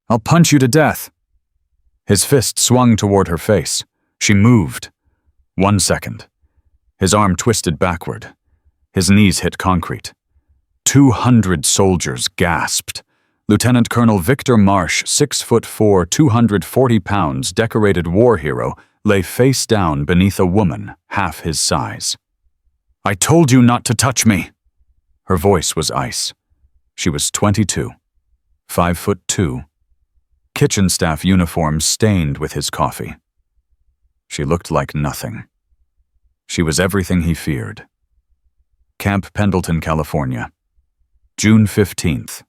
I'll punch you to death." His fist swung toward her face. She moved. 1 second. His arm twisted backward. His knees hit concrete. 200 soldiers gasped. Lieutenant Colonel Victor Marsh, 6'4", 240 pounds, decorated war hero, lay face down beneath a woman half his size. "I told you not to touch me." Her voice was ice. She was 22, 5'2", kitchen staff uniform stained with his coffee. She looked like nothing. She was everything he feared. Camp Pendleton, California, June 15th,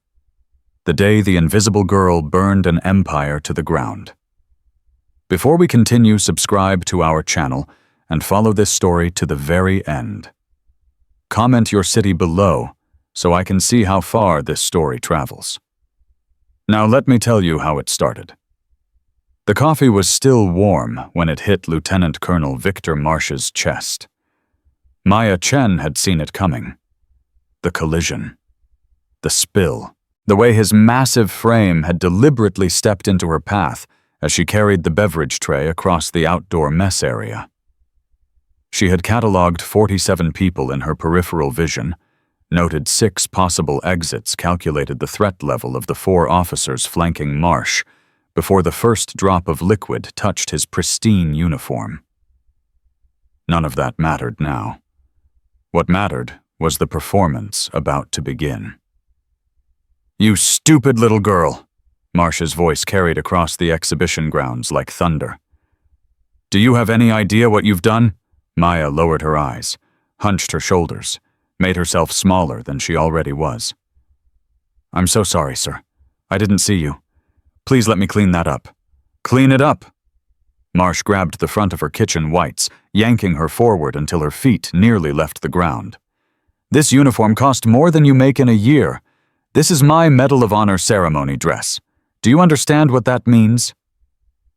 the day the invisible girl burned an empire to the ground. Before we continue, subscribe to our channel and follow this story to the very end. Comment your city below so I can see how far this story travels. Now let me tell you how it started. The coffee was still warm when it hit Lieutenant Colonel Victor Marsh's chest. Maya Chen had seen it coming. The collision. The spill. The way his massive frame had deliberately stepped into her path as she carried the beverage tray across the outdoor mess area. She had catalogued 47 people in her peripheral vision, noted 6 possible exits, calculated the threat level of the 4 officers flanking Marsh before the first drop of liquid touched his pristine uniform. None of that mattered now. What mattered was the performance about to begin. "You stupid little girl," Marsh's voice carried across the exhibition grounds like thunder. "Do you have any idea what you've done?" Maya lowered her eyes, hunched her shoulders, made herself smaller than she already was. "I'm so sorry, sir. I didn't see you. Please let me clean that up." "Clean it up!" Marsh grabbed the front of her kitchen whites, yanking her forward until her feet nearly left the ground. "This uniform cost more than you make in a year. This is my Medal of Honor ceremony dress. Do you understand what that means?"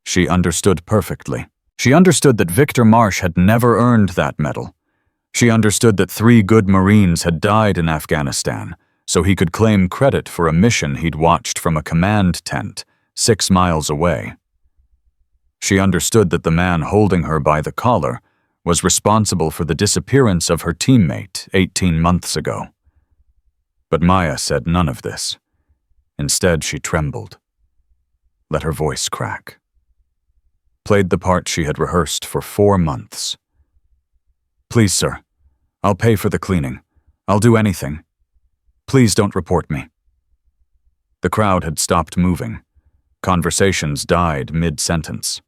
She understood perfectly. She understood that Victor Marsh had never earned that medal. She understood that 3 good Marines had died in Afghanistan, so he could claim credit for a mission he'd watched from a command tent 6 miles away. She understood that the man holding her by the collar was responsible for the disappearance of her teammate 18 months ago. But Maya said none of this. Instead, she trembled. Let her voice crack. Played the part she had rehearsed for 4 months. "Please, sir. I'll pay for the cleaning. I'll do anything. Please don't report me." The crowd had stopped moving. Conversations died mid-sentence.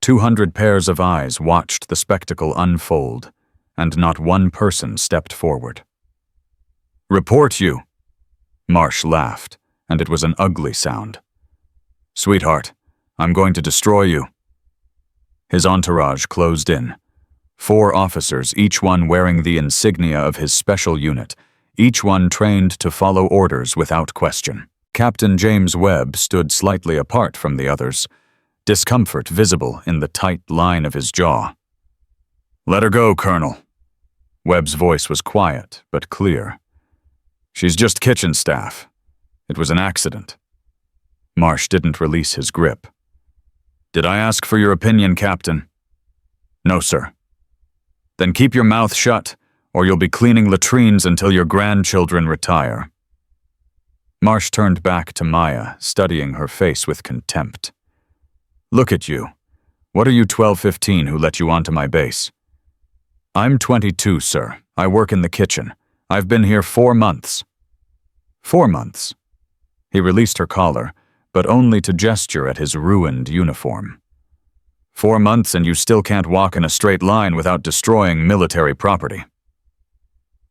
200 pairs of eyes watched the spectacle unfold, and not one person stepped forward. "Report you!" Marsh laughed, and it was an ugly sound. "Sweetheart, I'm going to destroy you." His entourage closed in. 4 officers, each one wearing the insignia of his special unit, each one trained to follow orders without question. Captain James Webb stood slightly apart from the others, discomfort visible in the tight line of his jaw. "Let her go, Colonel." Webb's voice was quiet but clear. "She's just kitchen staff. It was an accident." Marsh didn't release his grip. "Did I ask for your opinion, Captain?" "No, sir." "Then keep your mouth shut, or you'll be cleaning latrines until your grandchildren retire." Marsh turned back to Maya, studying her face with contempt. "Look at you. What are you 12-15 who let you onto my base?" "I'm 22, sir. I work in the kitchen. I've been here 4 months." 4 months. He released her collar, but only to gesture at his ruined uniform. 4 months and you still can't walk in a straight line without destroying military property.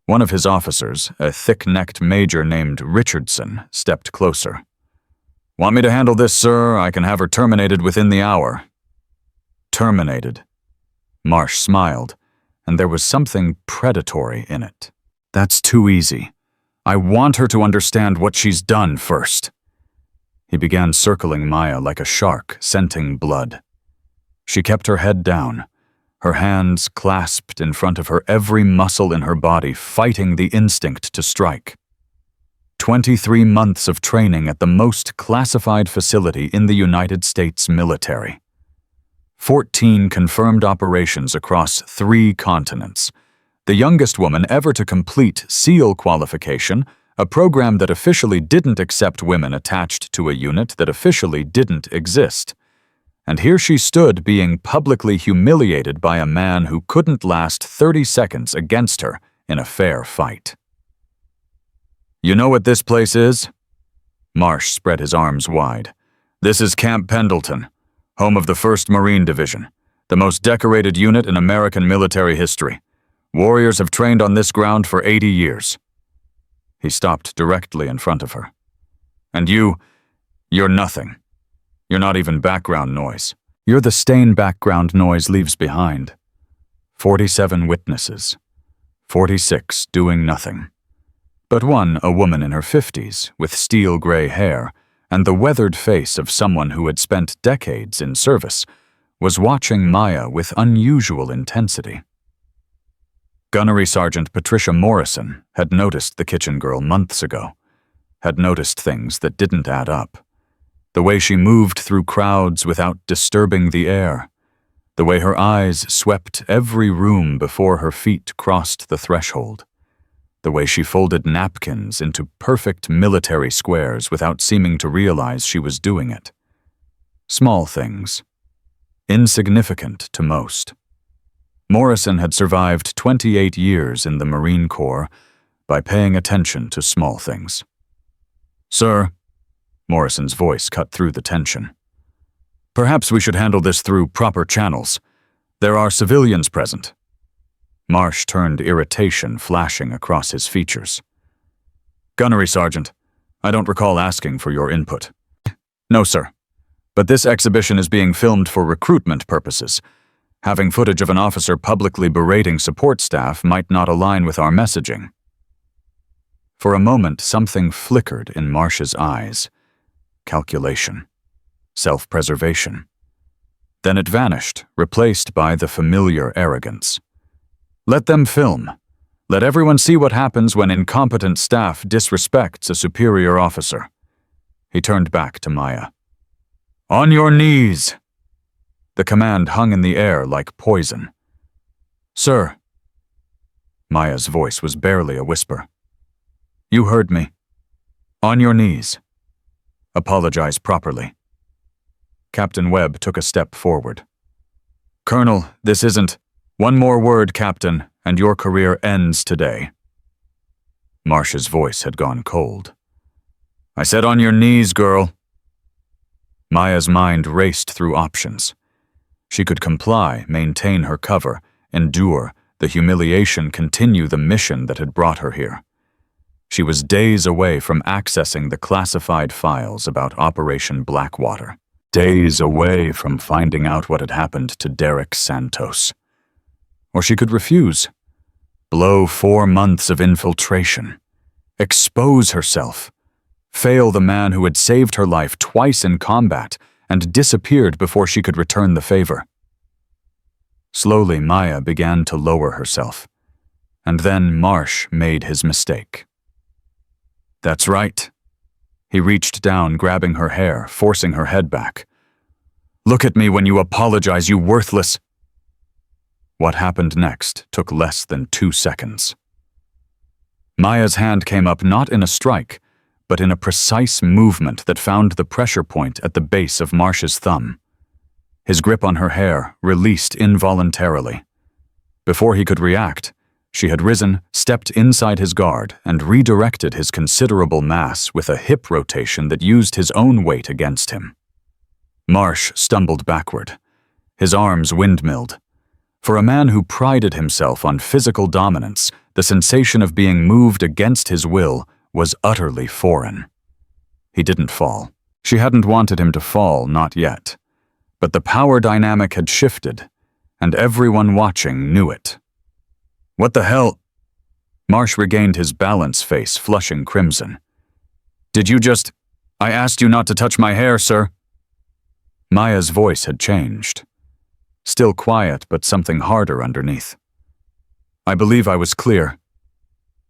One of his officers, a thick-necked major named Richardson, stepped closer. "Want me to handle this, sir? I can have her terminated within the hour." Terminated. Marsh smiled, and there was something predatory in it. "That's too easy. I want her to understand what she's done first." He began circling Maya like a shark, scenting blood. She kept her head down, her hands clasped in front of her, every muscle in her body fighting the instinct to strike. 23 months of training at the most classified facility in the United States military. 14 confirmed operations across 3 continents. The youngest woman ever to complete SEAL qualification, a program that officially didn't accept women attached to a unit that officially didn't exist. And here she stood being publicly humiliated by a man who couldn't last 30 seconds against her in a fair fight. "You know what this place is?" Marsh spread his arms wide. "This is Camp Pendleton, home of the 1st Marine Division, the most decorated unit in American military history. Warriors have trained on this ground for 80 years. He stopped directly in front of her. "And you're nothing. You're not even background noise. You're the stain background noise leaves behind. 47 witnesses. 46 doing nothing. But one a woman in her 50s with steel gray hair and the weathered face of someone who had spent decades in service, was watching Maya with unusual intensity. Gunnery Sergeant Patricia Morrison had noticed the kitchen girl months ago, had noticed things that didn't add up. The way she moved through crowds without disturbing the air, the way her eyes swept every room before her feet crossed the threshold, the way she folded napkins into perfect military squares without seeming to realize she was doing it. Small things, insignificant to most. Morrison had survived 28 years in the Marine Corps by paying attention to small things. "Sir," Morrison's voice cut through the tension. "Perhaps we should handle this through proper channels. There are civilians present." Marsh turned irritation flashing across his features. "Gunnery Sergeant, I don't recall asking for your input." "No, sir. But this exhibition is being filmed for recruitment purposes. Having footage of an officer publicly berating support staff might not align with our messaging." For a moment, something flickered in Marsh's eyes. Calculation. Self-preservation. Then it vanished, replaced by the familiar arrogance. "Let them film. Let everyone see what happens when incompetent staff disrespects a superior officer." He turned back to Maya. "On your knees!" The command hung in the air like poison. "Sir." Maya's voice was barely a whisper. "You heard me. On your knees. Apologize properly." Captain Webb took a step forward. "Colonel, this isn't—" "One more word, Captain, and your career ends today." Marsh's voice had gone cold. "I said on your knees, girl." Maya's mind raced through options. She could comply, maintain her cover, endure the humiliation, continue the mission that had brought her here. She was days away from accessing the classified files about Operation Blackwater. Days away from finding out what had happened to Derek Santos. Or she could refuse. Blow 4 months of infiltration. Expose herself. Fail the man who had saved her life twice in combat and disappeared before she could return the favor. Slowly, Maya began to lower herself. And then Marsh made his mistake. "That's right." He reached down, grabbing her hair, forcing her head back. "Look at me when you apologize, you worthless—" What happened next took less than 2 seconds. Maya's hand came up not in a strike, but in a precise movement that found the pressure point at the base of Marsh's thumb. His grip on her hair released involuntarily. Before he could react, she had risen, stepped inside his guard, and redirected his considerable mass with a hip rotation that used his own weight against him. Marsh stumbled backward. His arms windmilled. For a man who prided himself on physical dominance, the sensation of being moved against his will was utterly foreign. He didn't fall. She hadn't wanted him to fall, not yet. But the power dynamic had shifted, and everyone watching knew it. "What the hell?" Marsh regained his balance, face flushing crimson. "Did you just— I asked you not to touch my hair, sir." Maya's voice had changed. Still quiet, but something harder underneath. "I believe I was clear."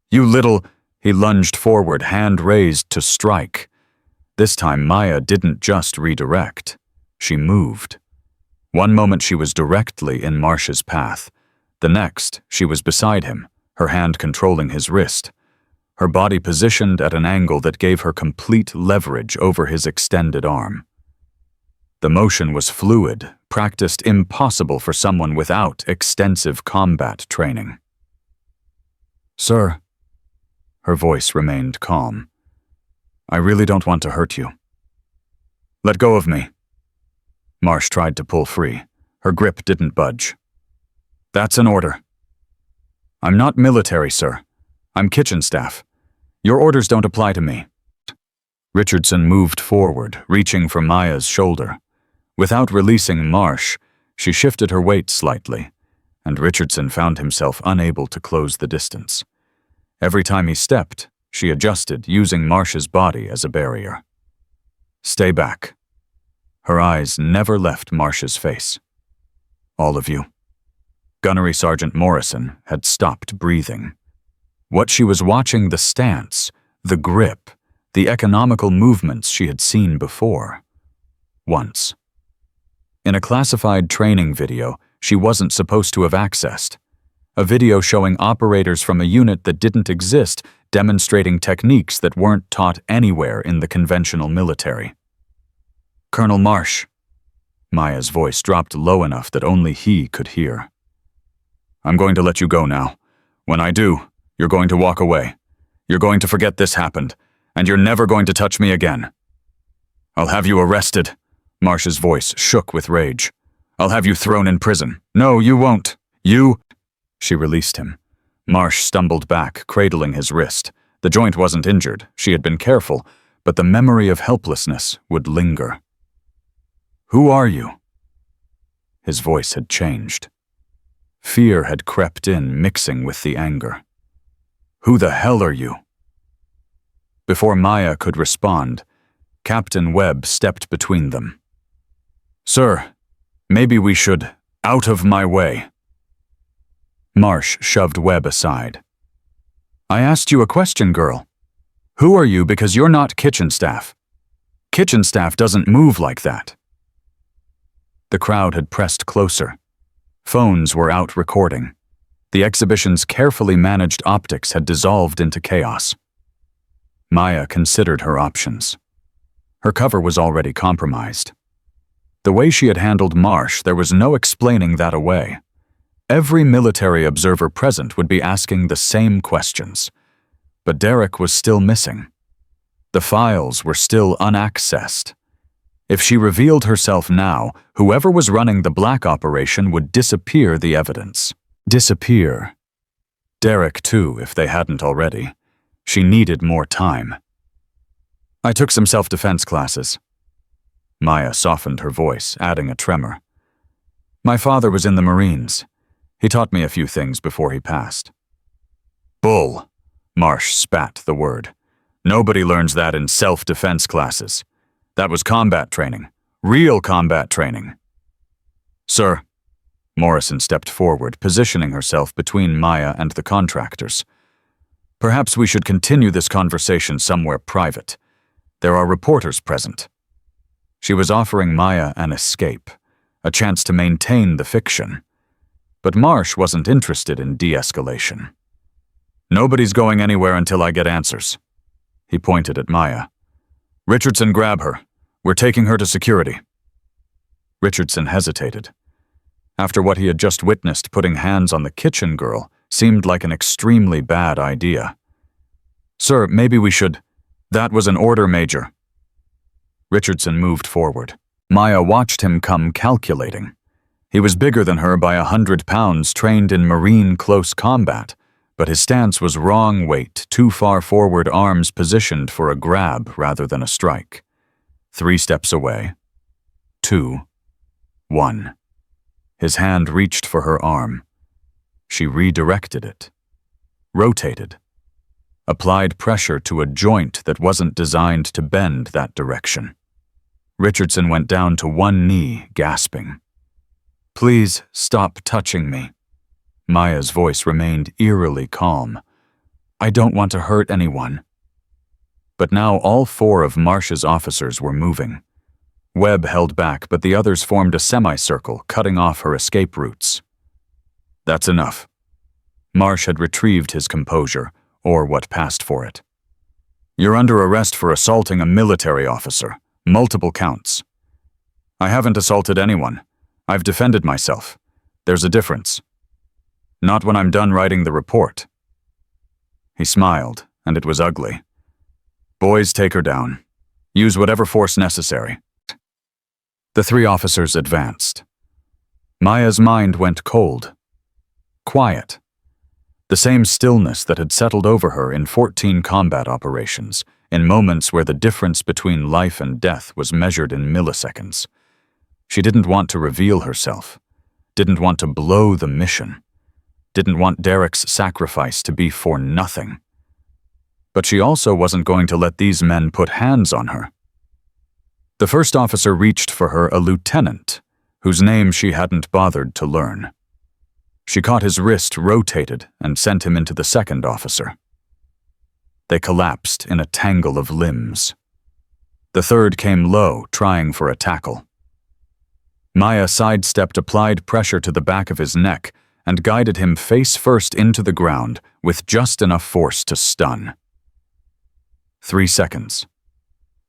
"You little—" He lunged forward, hand raised to strike. This time Maya didn't just redirect. She moved. One moment she was directly in Marsh's path. The next, she was beside him, her hand controlling his wrist, her body positioned at an angle that gave her complete leverage over his extended arm. The motion was fluid, practiced impossible for someone without extensive combat training. "Sir," her voice remained calm, "I really don't want to hurt you." "Let go of me." Marsh tried to pull free. Her grip didn't budge. "That's an order." "I'm not military, sir. I'm kitchen staff. Your orders don't apply to me." Richardson moved forward, reaching for Maya's shoulder. Without releasing Marsh, she shifted her weight slightly, and Richardson found himself unable to close the distance. Every time he stepped, she adjusted, using Marsh's body as a barrier. "Stay back." Her eyes never left Marsh's face. "All of you." Gunnery Sergeant Morrison had stopped breathing. What she was watching, the stance, the grip, the economical movements she had seen before. Once. In a classified training video she wasn't supposed to have accessed. A video showing operators from a unit that didn't exist, demonstrating techniques that weren't taught anywhere in the conventional military. "Colonel Marsh." Maya's voice dropped low enough that only he could hear. "I'm going to let you go now. When I do, you're going to walk away. You're going to forget this happened, and you're never going to touch me again." "I'll have you arrested." Marsh's voice shook with rage. "I'll have you thrown in prison." "No, you won't. You—" She released him. Marsh stumbled back, cradling his wrist. The joint wasn't injured. She had been careful, but the memory of helplessness would linger. "Who are you?" His voice had changed. Fear had crept in, mixing with the anger. "Who the hell are you?" Before Maya could respond, Captain Webb stepped between them. "Sir, maybe we should— out of my way." Marsh shoved Webb aside. "I asked you a question, girl. Who are you, because you're not kitchen staff. Kitchen staff doesn't move like that." The crowd had pressed closer. Phones were out recording. The exhibition's carefully managed optics had dissolved into chaos. Maya considered her options. Her cover was already compromised. The way she had handled Marsh, there was no explaining that away. Every military observer present would be asking the same questions. But Derek was still missing. The files were still unaccessed. If she revealed herself now, whoever was running the black operation would disappear the evidence. Disappear. Derek, too, if they hadn't already. She needed more time. "I took some self-defense classes." Maya softened her voice, adding a tremor. "My father was in the Marines. He taught me a few things before he passed." "Bull," Marsh spat the word. "Nobody learns that in self-defense classes. That was combat training. Real combat training." "Sir." Morrison stepped forward, positioning herself between Maya and the contractors. "Perhaps we should continue this conversation somewhere private. There are reporters present." She was offering Maya an escape, a chance to maintain the fiction. But Marsh wasn't interested in de-escalation. "Nobody's going anywhere until I get answers." He pointed at Maya. "Richardson, grab her. We're taking her to security." Richardson hesitated. After what he had just witnessed, putting hands on the kitchen girl seemed like an extremely bad idea. "Sir, maybe we should—" "That was an order, Major." Richardson moved forward. Maya watched him come calculating. He was bigger than her by 100 pounds, trained in Marine close combat, but his stance was wrong weight, too far forward, arms positioned for a grab rather than a strike. 3 steps away. 2. 1. His hand reached for her arm. She redirected it. Rotated. Applied pressure to a joint that wasn't designed to bend that direction. Richardson went down to one knee, gasping. "Please stop touching me." Maya's voice remained eerily calm. I don't want to hurt anyone. But now all 4 of Marsh's officers were moving. Webb held back, but the others formed a semicircle, cutting off her escape routes. That's enough. Marsh had retrieved his composure, or what passed for it. You're under arrest for assaulting a military officer, multiple counts. I haven't assaulted anyone. I've defended myself. There's a difference. Not when I'm done writing the report. He smiled, and it was ugly. Boys, take her down. Use whatever force necessary. The 3 officers advanced. Maya's mind went cold. Quiet. The same stillness that had settled over her in 14 combat operations, in moments where the difference between life and death was measured in milliseconds. She didn't want to reveal herself, didn't want to blow the mission, didn't want Derek's sacrifice to be for nothing. But she also wasn't going to let these men put hands on her. The first officer reached for her a lieutenant, whose name she hadn't bothered to learn. She caught his wrist, rotated, and sent him into the second officer. They collapsed in a tangle of limbs. The third came low, trying for a tackle. Maya sidestepped, applied pressure to the back of his neck, and guided him face first into the ground with just enough force to stun. 3 seconds.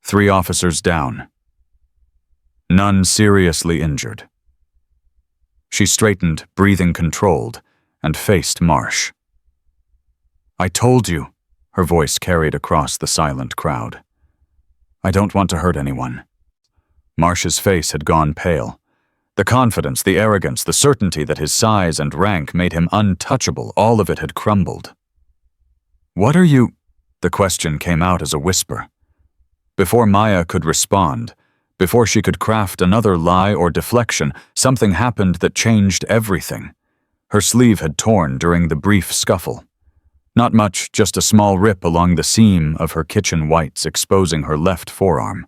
3 officers down. None seriously injured. She straightened, breathing controlled, and faced Marsh. I told you, her voice carried across the silent crowd. I don't want to hurt anyone. Marsh's face had gone pale. The confidence, the arrogance, the certainty that his size and rank made him untouchable, all of it had crumbled. What are you? The question came out as a whisper. Before Maya could respond, before she could craft another lie or deflection, something happened that changed everything. Her sleeve had torn during the brief scuffle. Not much, just a small rip along the seam of her kitchen whites, exposing her left forearm.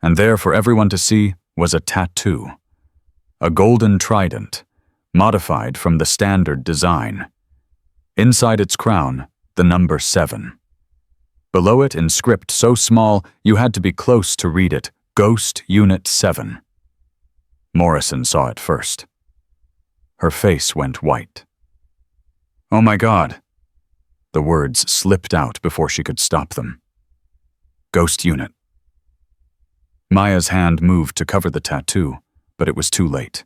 And there, for everyone to see, was a tattoo. A golden trident, modified from the standard design. Inside its crown, the number 7. Below it, in script so small you had to be close to read it, Ghost Unit 7. Morrison saw it first. Her face went white. Oh my God. The words slipped out before she could stop them. Ghost Unit. Maya's hand moved to cover the tattoo, but it was too late.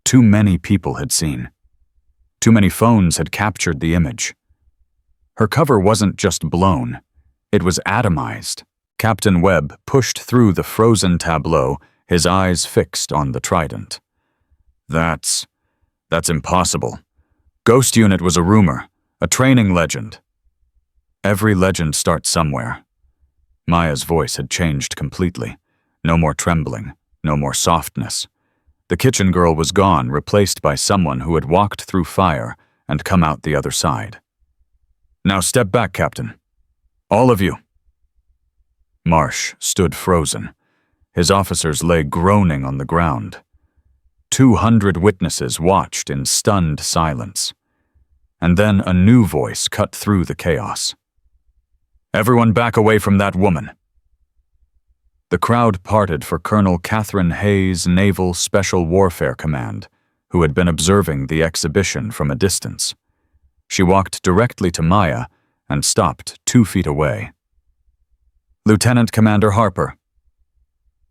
Too many people had seen. Too many phones had captured the image. Her cover wasn't just blown, it was atomized. Captain Webb pushed through the frozen tableau, his eyes fixed on the trident. That's impossible. Ghost Unit was a rumor, a training legend. Every legend starts somewhere. Maya's voice had changed completely. No more trembling, no more softness. The kitchen girl was gone, replaced by someone who had walked through fire and come out the other side. Now step back, Captain. All of you. Marsh stood frozen. His officers lay groaning on the ground. 200 witnesses watched in stunned silence. And then a new voice cut through the chaos. Everyone back away from that woman. The crowd parted for Colonel Catherine Hayes, Naval Special Warfare Command, who had been observing the exhibition from a distance. She walked directly to Maya and stopped 2 feet away. Lieutenant Commander Harper.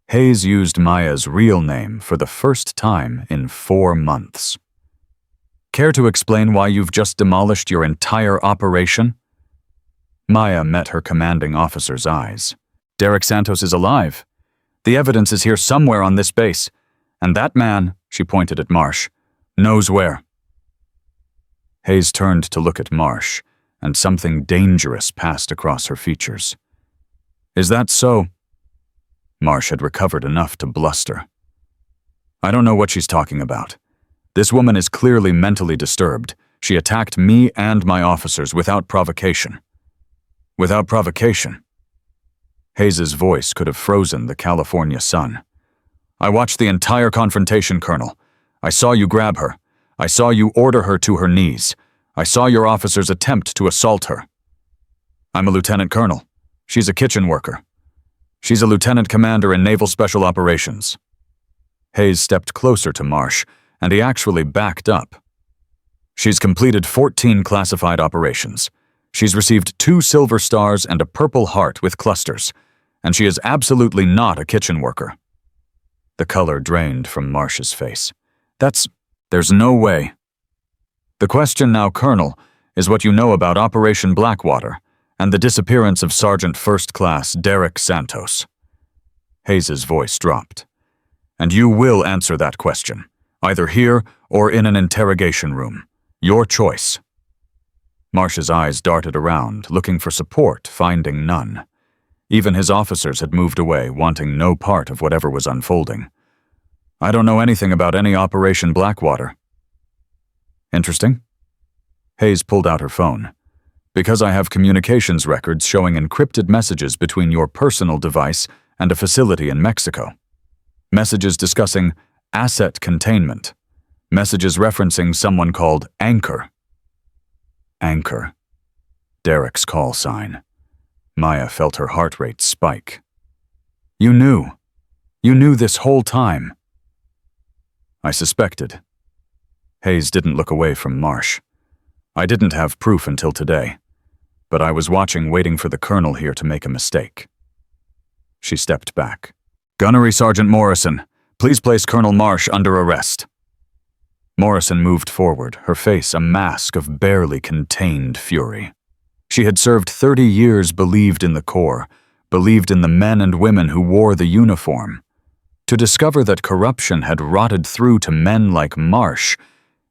Hayes used Maya's real name for the first time in 4 months. Care to explain why you've just demolished your entire operation? Maya met her commanding officer's eyes. Derek Santos is alive. The evidence is here somewhere on this base, and that man, she pointed at Marsh, knows where. Hayes turned to look at Marsh, and something dangerous passed across her features. Is that so? Marsh had recovered enough to bluster. I don't know what she's talking about. This woman is clearly mentally disturbed. She attacked me and my officers without provocation. Without provocation? Hayes's voice could have frozen the California sun. I watched the entire confrontation, Colonel. I saw you grab her. I saw you order her to her knees. I saw your officers attempt to assault her. I'm a lieutenant colonel. She's a kitchen worker. She's a lieutenant commander in Naval Special Operations. Hayes stepped closer to Marsh, and he actually backed up. She's completed 14 classified operations. She's received 2 silver stars and a Purple Heart with clusters, and she is absolutely not a kitchen worker. The color drained from Marsh's face. There's no way. The question now, Colonel, is what you know about Operation Blackwater and the disappearance of Sergeant First Class Derek Santos. Hayes's voice dropped. And you will answer that question, either here or in an interrogation room. Your choice. Marsh's eyes darted around, looking for support, finding none. Even his officers had moved away, wanting no part of whatever was unfolding. I don't know anything about any Operation Blackwater. Interesting. Hayes pulled out her phone. Because I have communications records showing encrypted messages between your personal device and a facility in Mexico. Messages discussing asset containment. Messages referencing someone called Anchor. Anchor. Derek's call sign. Maya felt her heart rate spike. You knew. You knew this whole time. I suspected. Hayes didn't look away from Marsh. I didn't have proof until today, but I was watching, waiting for the colonel here to make a mistake. She stepped back. Gunnery Sergeant Morrison, please place Colonel Marsh under arrest. Morrison moved forward, her face a mask of barely contained fury. She had served 30 years, believed in the Corps, believed in the men and women who wore the uniform. To discover that corruption had rotted through to men like Marsh,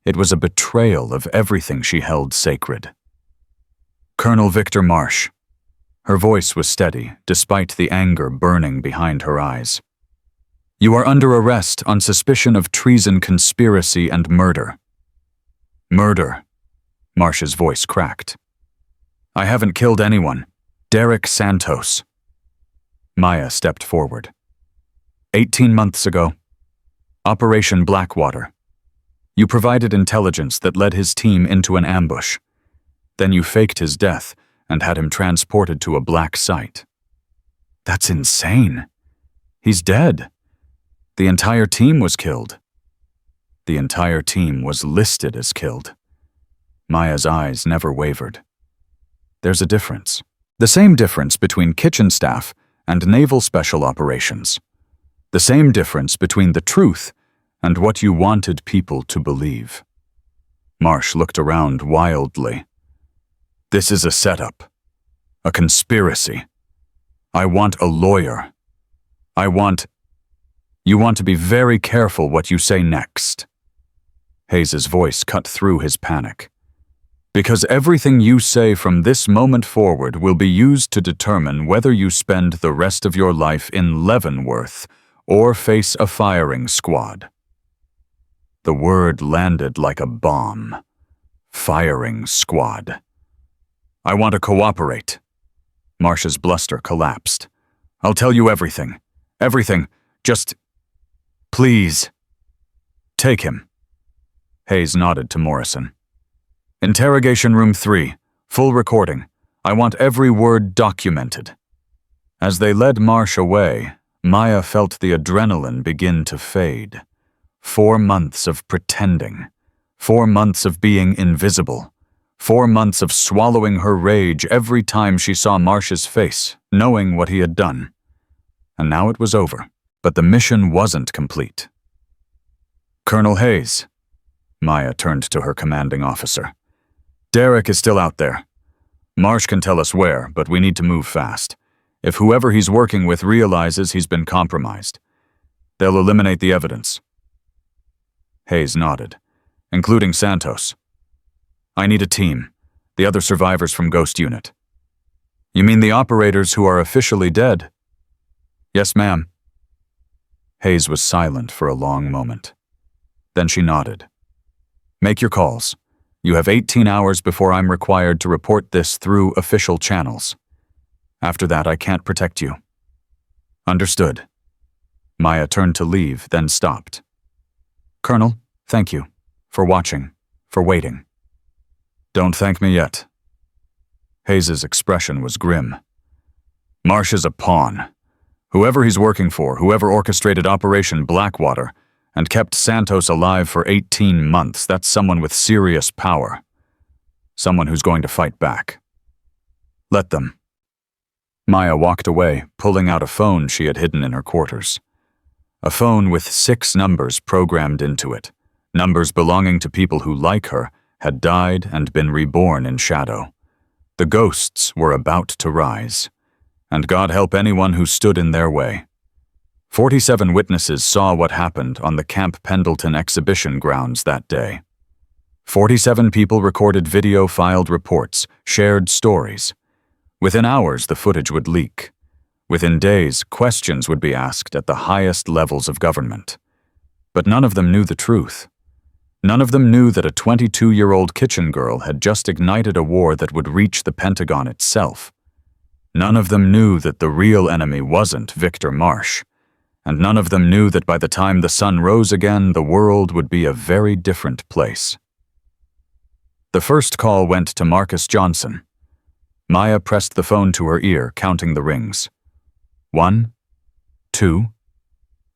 it was a betrayal of everything she held sacred. Colonel Victor Marsh. Her voice was steady, despite the anger burning behind her eyes. You are under arrest on suspicion of treason, conspiracy, and murder. Murder. Marsh's voice cracked. I haven't killed anyone. Derek Santos. Maya stepped forward. 18 months ago. Operation Blackwater. You provided intelligence that led his team into an ambush. Then you faked his death and had him transported to a black site. That's insane. He's dead. The entire team was killed. The entire team was listed as killed. Maya's eyes never wavered. There's a difference. The same difference between kitchen staff and naval special operations. The same difference between the truth and what you wanted people to believe. Marsh looked around wildly. This is a setup. A conspiracy. I want a lawyer. You want to be very careful what you say next. Hayes's voice cut through his panic. Because everything you say from this moment forward will be used to determine whether you spend the rest of your life in Leavenworth or face a firing squad. The word landed like a bomb. Firing squad. I want to cooperate. Marsh's bluster collapsed. I'll tell you everything. Everything. Just... please. Take him. Hayes nodded to Morrison. Interrogation room 3. Full recording. I want every word documented. As they led Marsh away, Maya felt the adrenaline begin to fade. 4 months of pretending. 4 months of being invisible. 4 months of swallowing her rage every time she saw Marsh's face, knowing what he had done. And now it was over, but the mission wasn't complete. Colonel Hayes. Maya turned to her commanding officer. Derek is still out there. Marsh can tell us where, but we need to move fast. If whoever he's working with realizes he's been compromised, they'll eliminate the evidence. Hayes nodded, including Santos. I need a team, the other survivors from Ghost Unit. You mean the operators who are officially dead? Yes, ma'am. Hayes was silent for a long moment. Then she nodded. Make your calls. You have 18 hours before I'm required to report this through official channels. After that, I can't protect you. Understood. Maya turned to leave, then stopped. Colonel, thank you. For watching. For waiting. Don't thank me yet. Hayes's expression was grim. Marsh is a pawn. Whoever he's working for, whoever orchestrated Operation Blackwater and kept Santos alive for 18 months, that's someone with serious power. Someone who's going to fight back. Let them. Maya walked away, pulling out a phone she had hidden in her quarters. A phone with 6 numbers programmed into it, numbers belonging to people who, like her, had died and been reborn in shadow. The ghosts were about to rise, and God help anyone who stood in their way. 47 witnesses saw what happened on the Camp Pendleton exhibition grounds that day. 47 people recorded video, filed reports, shared stories. Within hours, the footage would leak. Within days, questions would be asked at the highest levels of government. But none of them knew the truth. None of them knew that a 22-year-old kitchen girl had just ignited a war that would reach the Pentagon itself. None of them knew that the real enemy wasn't Victor Marsh. And none of them knew that by the time the sun rose again, the world would be a very different place. The first call went to Marcus Johnson. Maya pressed the phone to her ear, counting the rings. 1, 2,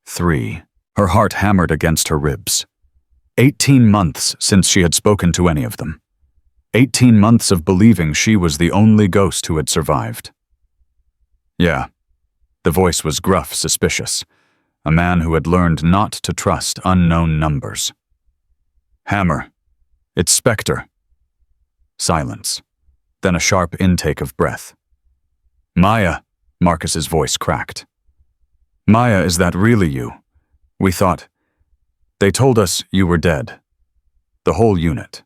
3. Her heart hammered against her ribs. 18 months since she had spoken to any of them. 18 months of believing she was the only ghost who had survived. Yeah. The voice was gruff, suspicious. A man who had learned not to trust unknown numbers. Hammer. It's Spectre. Silence. Then a sharp intake of breath. Maya, Marcus's voice cracked. Maya, is that really you? We thought. They told us you were dead. The whole unit.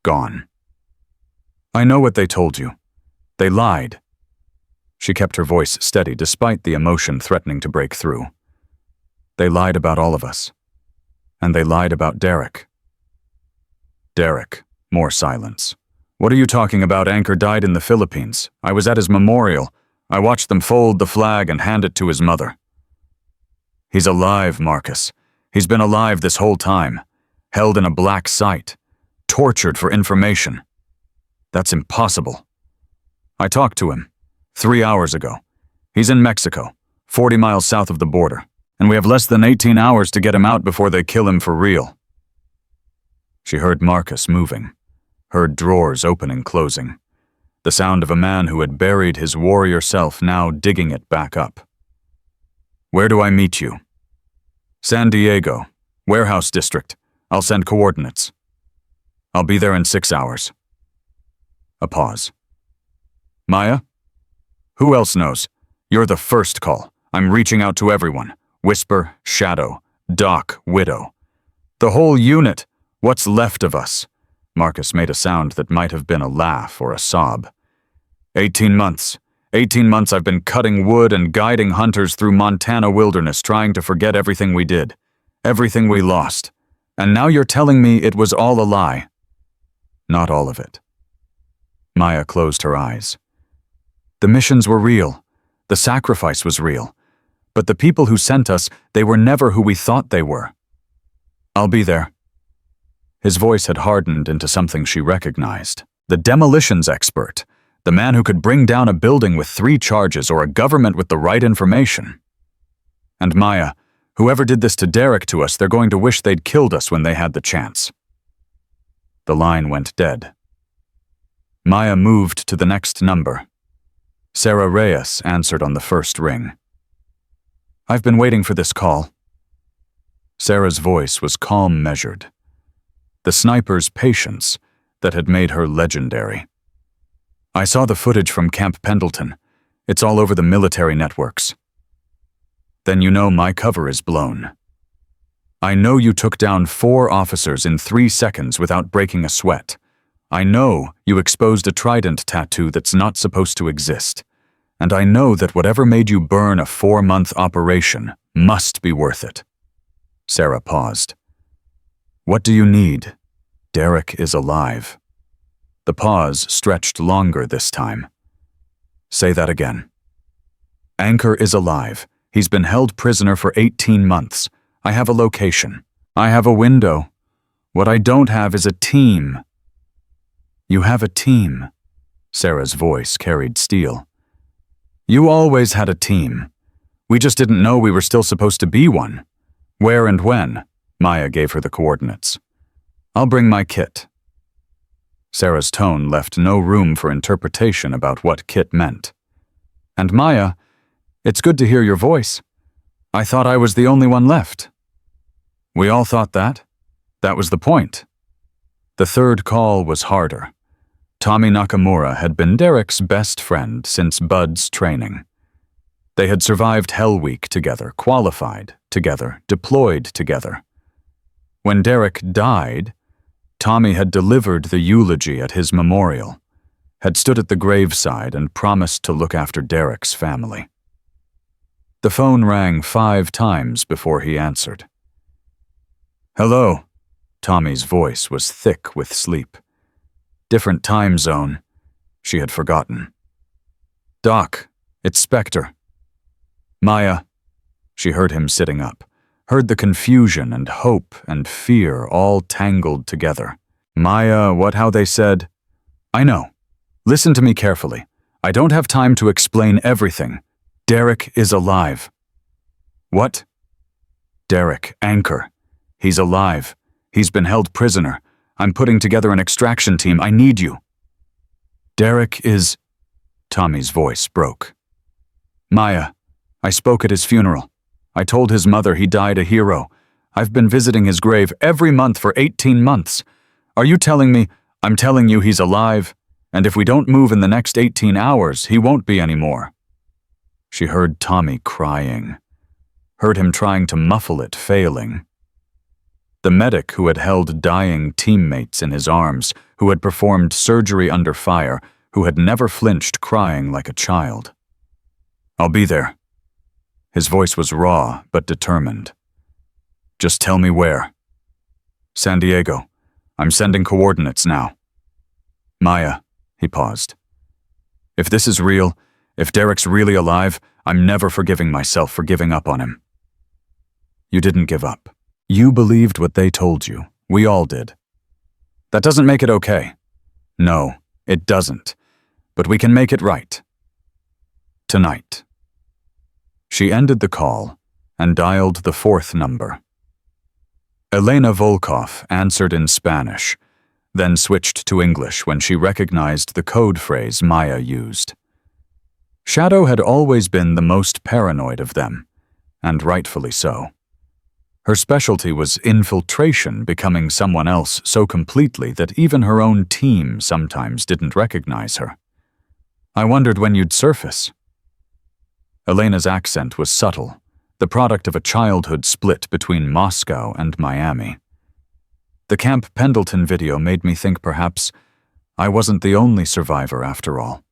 Gone. I know what they told you. They lied. She kept her voice steady despite the emotion threatening to break through. They lied about all of us. And they lied about Derek. Derek. More silence. What are you talking about? Anchor died in the Philippines. I was at his memorial. I watched them fold the flag and hand it to his mother. He's alive, Marcus. He's been alive this whole time. Held in a black site. Tortured for information. That's impossible. I talked to him 3 hours ago. He's in Mexico, 40 miles south of the border, and we have less than 18 hours to get him out before they kill him for real. She heard Marcus moving, heard drawers open and closing, the sound of a man who had buried his warrior self now digging it back up. Where do I meet you? San Diego, Warehouse District. I'll send coordinates. I'll be there in 6 hours. A pause. Maya? Who else knows? You're the first call. I'm reaching out to everyone. Whisper, Shadow, Doc, Widow. The whole unit. What's left of us? Marcus made a sound that might have been a laugh or a sob. 18 months. 18 months I've been cutting wood and guiding hunters through Montana wilderness trying to forget everything we did. Everything we lost. And now you're telling me it was all a lie. Not all of it. Maya closed her eyes. The missions were real. The sacrifice was real. But the people who sent us, they were never who we thought they were. I'll be there. His voice had hardened into something she recognized. The demolitions expert. The man who could bring down a building with 3 charges or a government with the right information. And Maya, whoever did this to Derek to us, they're going to wish they'd killed us when they had the chance. The line went dead. Maya moved to the next number. Sarah Reyes answered on the first ring. I've been waiting for this call. Sarah's voice was calm, measured. The sniper's patience that had made her legendary. I saw the footage from Camp Pendleton. It's all over the military networks. Then you know my cover is blown. I know you took down 4 officers in 3 seconds without breaking a sweat. I know you exposed a trident tattoo that's not supposed to exist. And I know that whatever made you burn a 4-month operation must be worth it. Sarah paused. What do you need? Derek is alive. The pause stretched longer this time. Say that again. Anchor is alive. He's been held prisoner for 18 months. I have a location. I have a window. What I don't have is a team. You have a team. Sarah's voice carried steel. You always had a team. We just didn't know we were still supposed to be one. Where and when? Maya gave her the coordinates. I'll bring my kit. Sarah's tone left no room for interpretation about what kit meant. And Maya, it's good to hear your voice. I thought I was the only one left. We all thought that. That was the point. The third call was harder. Tommy Nakamura had been Derek's best friend since Bud's training. They had survived Hell Week together, qualified together, deployed together. When Derek died, Tommy had delivered the eulogy at his memorial, had stood at the graveside and promised to look after Derek's family. The phone rang 5 times before he answered. Hello. Tommy's voice was thick with sleep. Different time zone. She had forgotten. Doc, it's Spectre. Maya. She heard him sitting up, heard the confusion and hope and fear all tangled together. Maya, how they said? I know. Listen to me carefully. I don't have time to explain everything. Derek is alive. What? Derek, Anchor. He's alive. He's been held prisoner. I'm putting together an extraction team. I need you. Derek is... Tommy's voice broke. Maya, I spoke at his funeral. I told his mother he died a hero. I've been visiting his grave every month for 18 months. Are you telling me? I'm telling you he's alive, and if we don't move in the next 18 hours, he won't be anymore. She heard Tommy crying. Heard him trying to muffle it, failing. The medic who had held dying teammates in his arms, who had performed surgery under fire, who had never flinched, crying like a child. I'll be there. His voice was raw but determined. Just tell me where. San Diego. I'm sending coordinates now. Maya, he paused. If this is real, if Derek's really alive, I'm never forgiving myself for giving up on him. You didn't give up. You believed what they told you. We all did. That doesn't make it okay. No, it doesn't. But we can make it right. Tonight. She ended the call and dialed the 4th number. Elena Volkov answered in Spanish, then switched to English when she recognized the code phrase Maya used. Shadow had always been the most paranoid of them, and rightfully so. Her specialty was infiltration, becoming someone else so completely that even her own team sometimes didn't recognize her. I wondered when you'd surface. Elena's accent was subtle, the product of a childhood split between Moscow and Miami. The Camp Pendleton video made me think perhaps I wasn't the only survivor after all.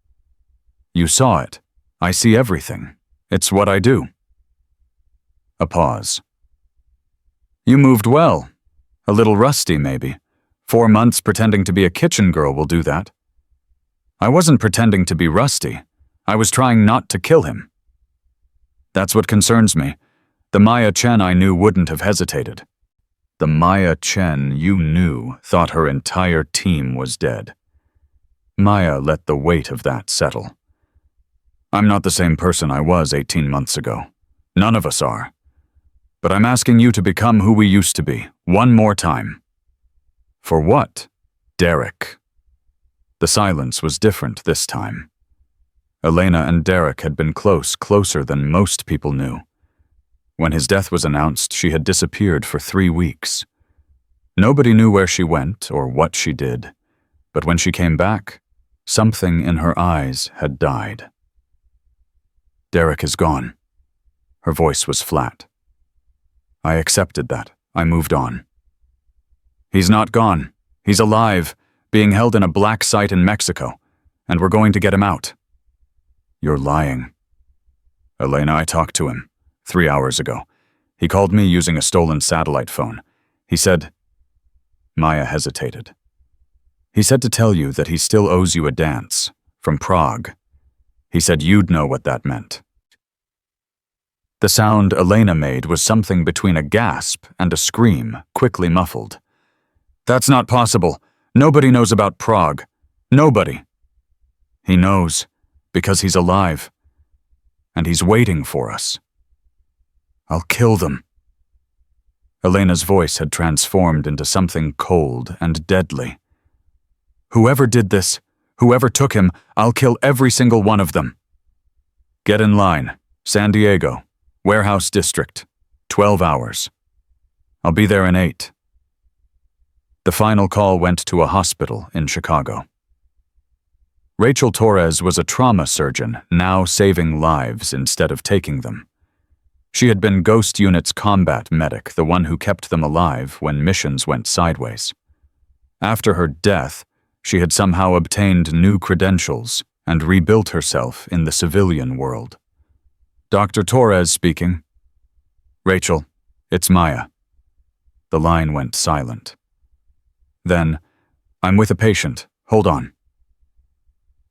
You saw it. I see everything. It's what I do. A pause. You moved well. A little rusty, maybe. 4 months pretending to be a kitchen girl will do that. I wasn't pretending to be rusty. I was trying not to kill him. That's what concerns me. The Maya Chen I knew wouldn't have hesitated. The Maya Chen you knew thought her entire team was dead. Maya let the weight of that settle. I'm not the same person I was 18 months ago. None of us are. But I'm asking you to become who we used to be, one more time. For what? Derek. The silence was different this time. Elena and Derek had been closer than most people knew. When his death was announced, she had disappeared for 3 weeks. Nobody knew where she went or what she did, but when she came back, something in her eyes had died. Derek is gone. Her voice was flat. I accepted that. I moved on. He's not gone. He's alive, being held in a black site in Mexico, and we're going to get him out. You're lying. Elena, I talked to him 3 hours ago. He called me using a stolen satellite phone. He said... Maya hesitated. He said to tell you that he still owes you a dance, from Prague. He said you'd know what that meant. The sound Elena made was something between a gasp and a scream, quickly muffled. That's not possible. Nobody knows about Prague. Nobody. He knows, because he's alive. And he's waiting for us. I'll kill them. Elena's voice had transformed into something cold and deadly. Whoever did this, whoever took him, I'll kill every single one of them. Get in line. San Diego. Warehouse District. 12 hours. I'll be there in 8. The final call went to a hospital in Chicago. Rachel Torres was a trauma surgeon, now saving lives instead of taking them. She had been Ghost Unit's combat medic, the one who kept them alive when missions went sideways. After her death, she had somehow obtained new credentials and rebuilt herself in the civilian world. Dr. Torres speaking. Rachel, it's Maya. The line went silent. Then, I'm with a patient. Hold on.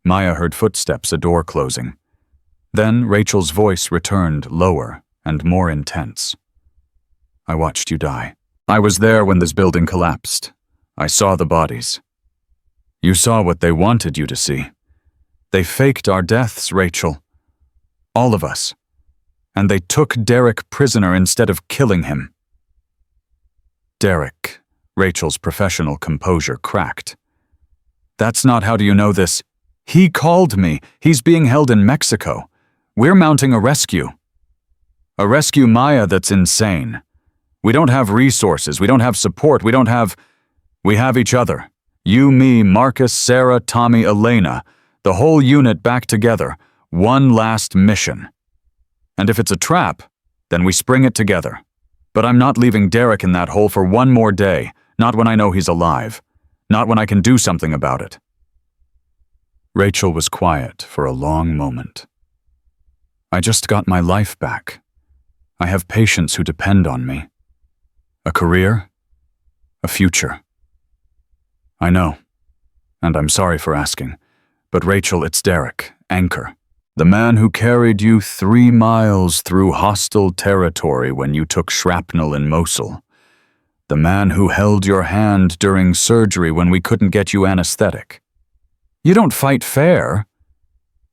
Maya heard footsteps, a door closing. Then Rachel's voice returned lower and more intense. I watched you die. I was there when this building collapsed. I saw the bodies. You saw what they wanted you to see. They faked our deaths, Rachel. All of us. And they took Derek prisoner instead of killing him. Derek, Rachel's professional composure cracked. That's not how do you know this. He called me. He's being held in Mexico. We're mounting a rescue. A rescue Maya that's insane. We don't have resources. We don't have support. We have each other. You, me, Marcus, Sarah, Tommy, Elena. The whole unit back together. One last mission. And if it's a trap, then we spring it together. But I'm not leaving Derek in that hole for one more day. Not when I know he's alive. Not when I can do something about it. Rachel was quiet for a long moment. I just got my life back. I have patients who depend on me. A career, a future. I know, and I'm sorry for asking, but Rachel, it's Derek, Anchor, the man who carried you 3 miles through hostile territory when you took shrapnel in Mosul. The man who held your hand during surgery when we couldn't get you anesthetic. You don't fight fair.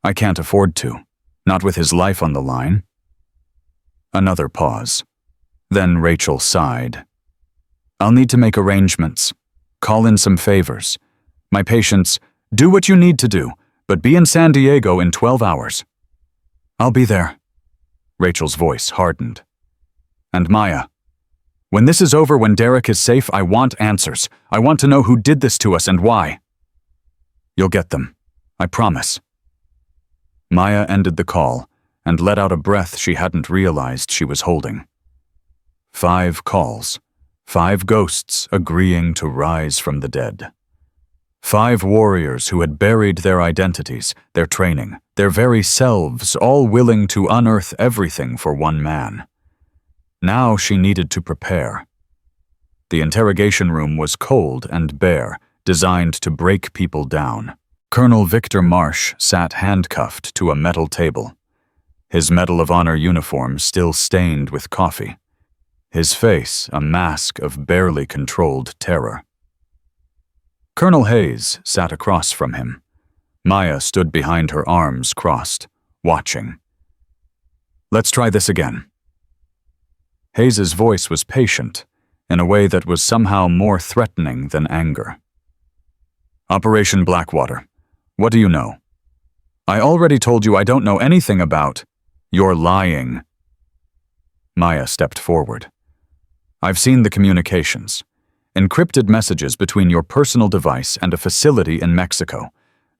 I can't afford to, not with his life on the line. Another pause. Then Rachel sighed. I'll need to make arrangements. Call in some favors. My patients, do what you need to do, but be in San Diego in 12 hours. I'll be there. Rachel's voice hardened. And Maya, when this is over, when Derek is safe, I want answers. I want to know who did this to us and why. You'll get them. I promise. Maya ended the call and let out a breath she hadn't realized she was holding. 5 calls. 5 ghosts agreeing to rise from the dead. 5 warriors who had buried their identities, their training, their very selves, all willing to unearth everything for one man. Now she needed to prepare. The interrogation room was cold and bare, designed to break people down. Colonel Victor Marsh sat handcuffed to a metal table, his Medal of Honor uniform still stained with coffee, his face a mask of barely controlled terror. Colonel Hayes sat across from him. Maya stood behind her, arms crossed, watching. Let's try this again. Hayes's voice was patient, in a way that was somehow more threatening than anger. Operation Blackwater. What do you know? I already told you I don't know anything about. You're lying. Maya stepped forward. I've seen the communications. Encrypted messages between your personal device and a facility in Mexico.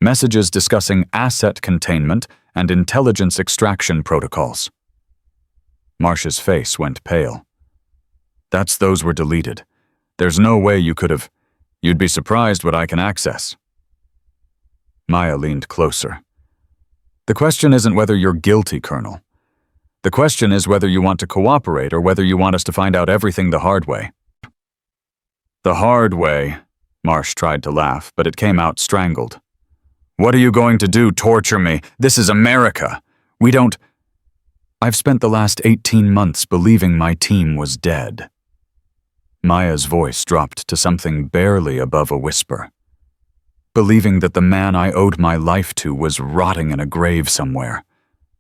Messages discussing asset containment and intelligence extraction protocols. Marsh's face went pale. Those were deleted. There's no way you could have. You'd be surprised what I can access. Maya leaned closer. The question isn't whether you're guilty, Colonel. The question is whether you want to cooperate or whether you want us to find out everything the hard way. The hard way, Marsh tried to laugh, but it came out strangled. What are you going to do, torture me? This is America. We don't... I've spent the last 18 months believing my team was dead. Maya's voice dropped to something barely above a whisper. believing that the man I owed my life to was rotting in a grave somewhere.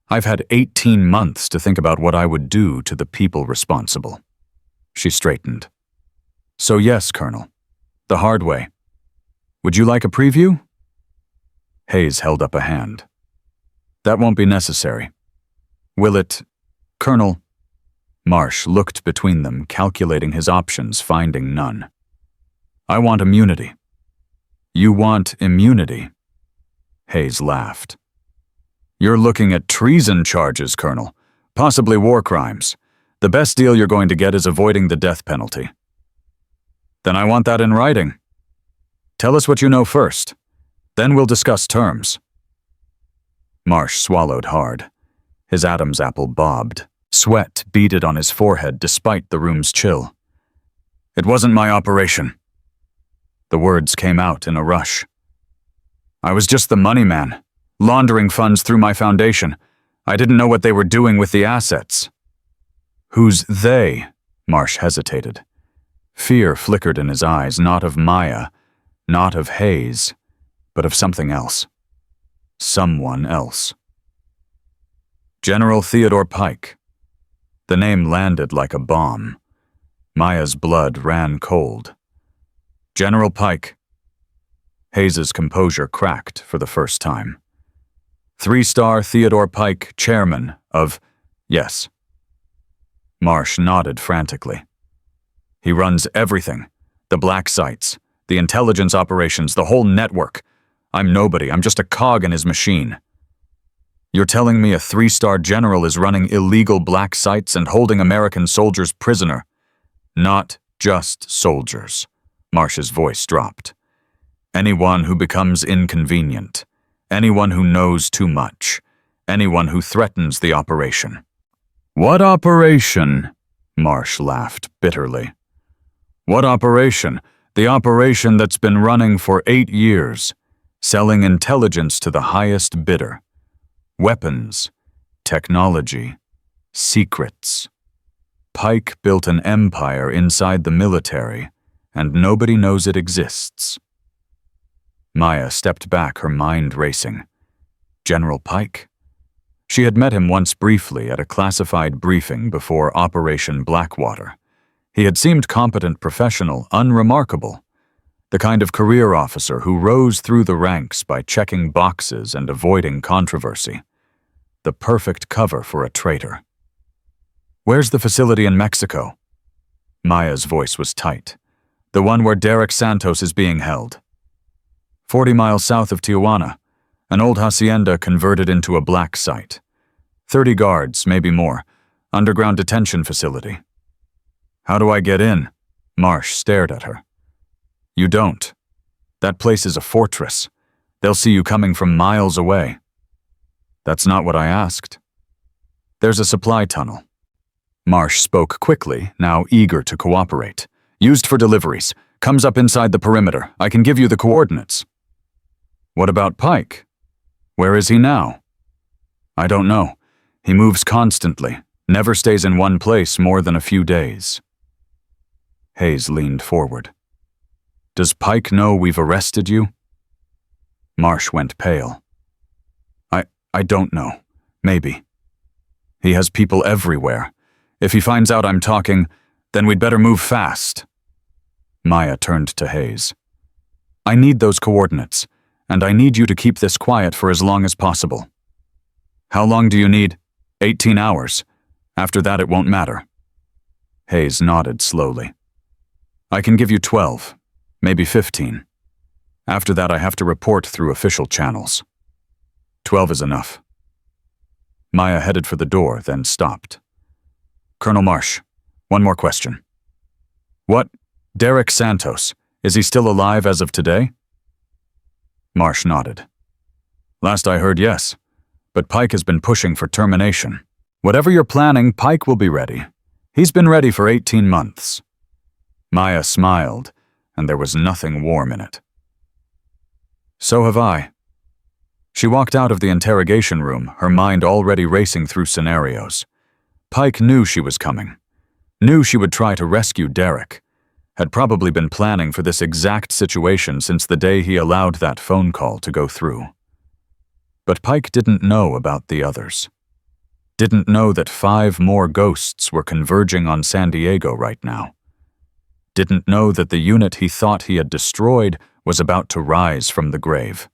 I've had 18 months to think about what I would do to the people responsible. She straightened. So yes, Colonel. The hard way. Would you like a preview? Hayes held up a hand. That won't be necessary. Will it, Colonel? Marsh looked between them, calculating his options, finding none. I want immunity. You want immunity? Hayes laughed. You're looking at treason charges, Colonel. Possibly war crimes. The best deal you're going to get is avoiding the death penalty. Then I want that in writing. Tell us what you know first. Then we'll discuss terms. Marsh swallowed hard. His Adam's apple bobbed. Sweat beaded on his forehead despite the room's chill. It wasn't my operation. The words came out in a rush. I was just the money man, laundering funds through my foundation. I didn't know what they were doing with the assets. Who's they? Marsh hesitated. Fear flickered in his eyes, not of Maya, not of Hayes, but of something else. Someone else. General Theodore Pike. The name landed like a bomb. Maya's blood ran cold. General Pike. Hayes's composure cracked for the first time. 3-star Theodore Pike, chairman of, yes. Marsh nodded frantically. He runs everything. The black sites, the intelligence operations, the whole network. I'm nobody. I'm just a cog in his machine. You're telling me a 3-star general is running illegal black sites and holding American soldiers prisoner? Not just soldiers. Marsh's voice dropped. Anyone who becomes inconvenient. Anyone who knows too much. Anyone who threatens the operation. What operation? Marsh laughed bitterly. What operation? The operation that's been running for 8 years. Selling intelligence to the highest bidder. Weapons, technology, secrets. Pike built an empire inside the military, and nobody knows it exists. Maya stepped back, her mind racing. General Pike? She had met him once briefly at a classified briefing before Operation Blackwater. He had seemed competent professional, unremarkable. The kind of career officer who rose through the ranks by checking boxes and avoiding controversy. The perfect cover for a traitor. Where's the facility in Mexico? Maya's voice was tight. The one where Derek Santos is being held. 40 miles south of Tijuana, an old hacienda converted into a black site. 30 guards, maybe more. Underground detention facility. How do I get in? Marsh stared at her. You don't. That place is a fortress. They'll see you coming from miles away. That's not what I asked. There's a supply tunnel. Marsh spoke quickly, now eager to cooperate. Used for deliveries. Comes up inside the perimeter. I can give you the coordinates. What about Pike? Where is he now? I don't know. He moves constantly. Never stays in one place more than a few days. Hayes leaned forward. Does Pike know we've arrested you? Marsh went pale. I don't know. Maybe. He has people everywhere. If he finds out I'm talking, then we'd better move fast. Maya turned to Hayes. I need those coordinates, and I need you to keep this quiet for as long as possible. How long do you need? 18 hours. After that, it won't matter. Hayes nodded slowly. I can give you 12, maybe 15. After that, I have to report through official channels. 12 is enough. Maya headed for the door, then stopped. Colonel Marsh, one more question. What? Derek Santos, is he still alive as of today? Marsh nodded. Last I heard, yes, but Pike has been pushing for termination. Whatever you're planning, Pike will be ready. He's been ready for 18 months. Maya smiled, and there was nothing warm in it. So have I. She walked out of the interrogation room, her mind already racing through scenarios. Pike knew she was coming. Knew she would try to rescue Derek. had probably been planning for this exact situation since the day he allowed that phone call to go through. But Pike didn't know about the others. Didn't know that 5 more ghosts were converging on San Diego right now. Didn't know that the unit he thought he had destroyed was about to rise from the grave.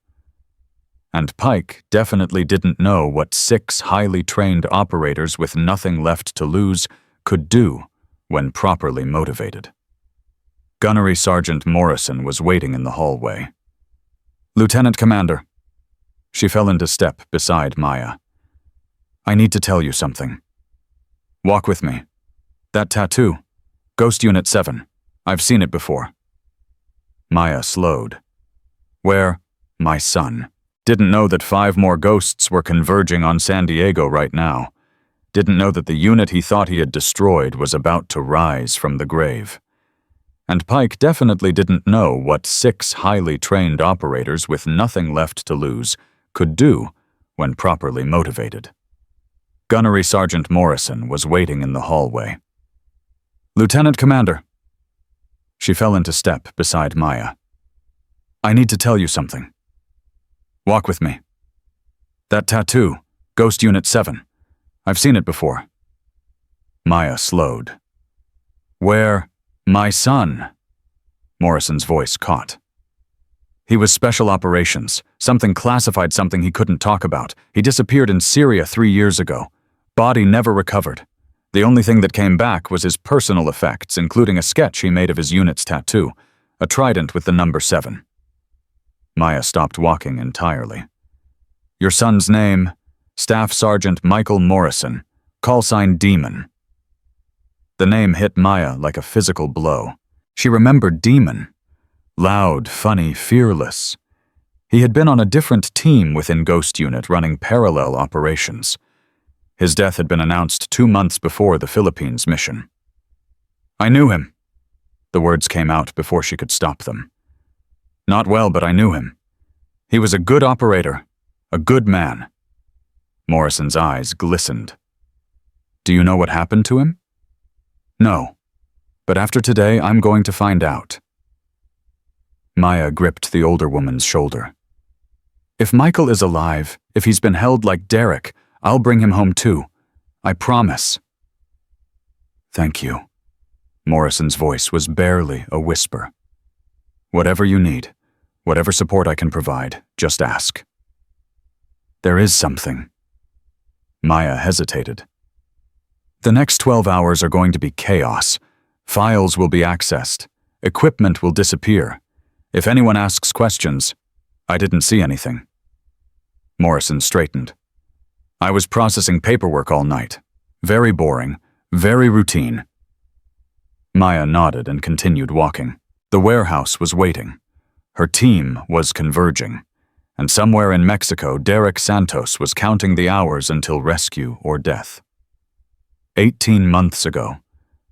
And Pike definitely didn't know what 6 highly trained operators with nothing left to lose could do when properly motivated. Gunnery Sergeant Morrison was waiting in the hallway. "Lieutenant Commander." She fell into step beside Maya. "I need to tell you something." "Walk with me. That tattoo. Ghost Unit 7. I've seen it before." Maya slowed. "Where?" "My son. Didn't know that 5 more ghosts were converging on San Diego right now. Didn't know that the unit he thought he had destroyed was about to rise from the grave. And Pike definitely didn't know what 6 highly trained operators with nothing left to lose could do when properly motivated. Gunnery Sergeant Morrison was waiting in the hallway. "Lieutenant Commander." She fell into step beside Maya. "I need to tell you something." "Walk with me. That tattoo. Ghost Unit 7. I've seen it before." Maya slowed. "Where?" "My son." Morrison's voice caught. "He was special operations, something classified, something he couldn't talk about. He disappeared in Syria 3 years ago. Body never recovered. The only thing that came back was his personal effects, including a sketch he made of his unit's tattoo, a trident with the number 7. Maya stopped walking entirely. "Your son's name?" "Staff Sergeant Michael Morrison, call sign Demon." The name hit Maya like a physical blow. She remembered Demon. Loud, funny, fearless. He had been on a different team within Ghost Unit running parallel operations. His death had been announced 2 months before the Philippines mission. "I knew him." The words came out before she could stop them. "Not well, but I knew him. He was a good operator, a good man." Morrison's eyes glistened. "Do you know what happened to him?" "No, but after today I'm going to find out." Maya gripped the older woman's shoulder. "If Michael is alive, if he's been held like Derek, I'll bring him home too. I promise." "Thank you." Morrison's voice was barely a whisper. "Whatever you need, whatever support I can provide, just ask." "There is something." Maya hesitated. "The next 12 hours are going to be chaos. Files will be accessed. Equipment will disappear. If anyone asks questions, I didn't see anything." Morrison straightened. "I was processing paperwork all night. Very boring, very routine." Maya nodded and continued walking. The warehouse was waiting. Her team was converging. And somewhere in Mexico, Derek Santos was counting the hours until rescue or death. 18 months ago,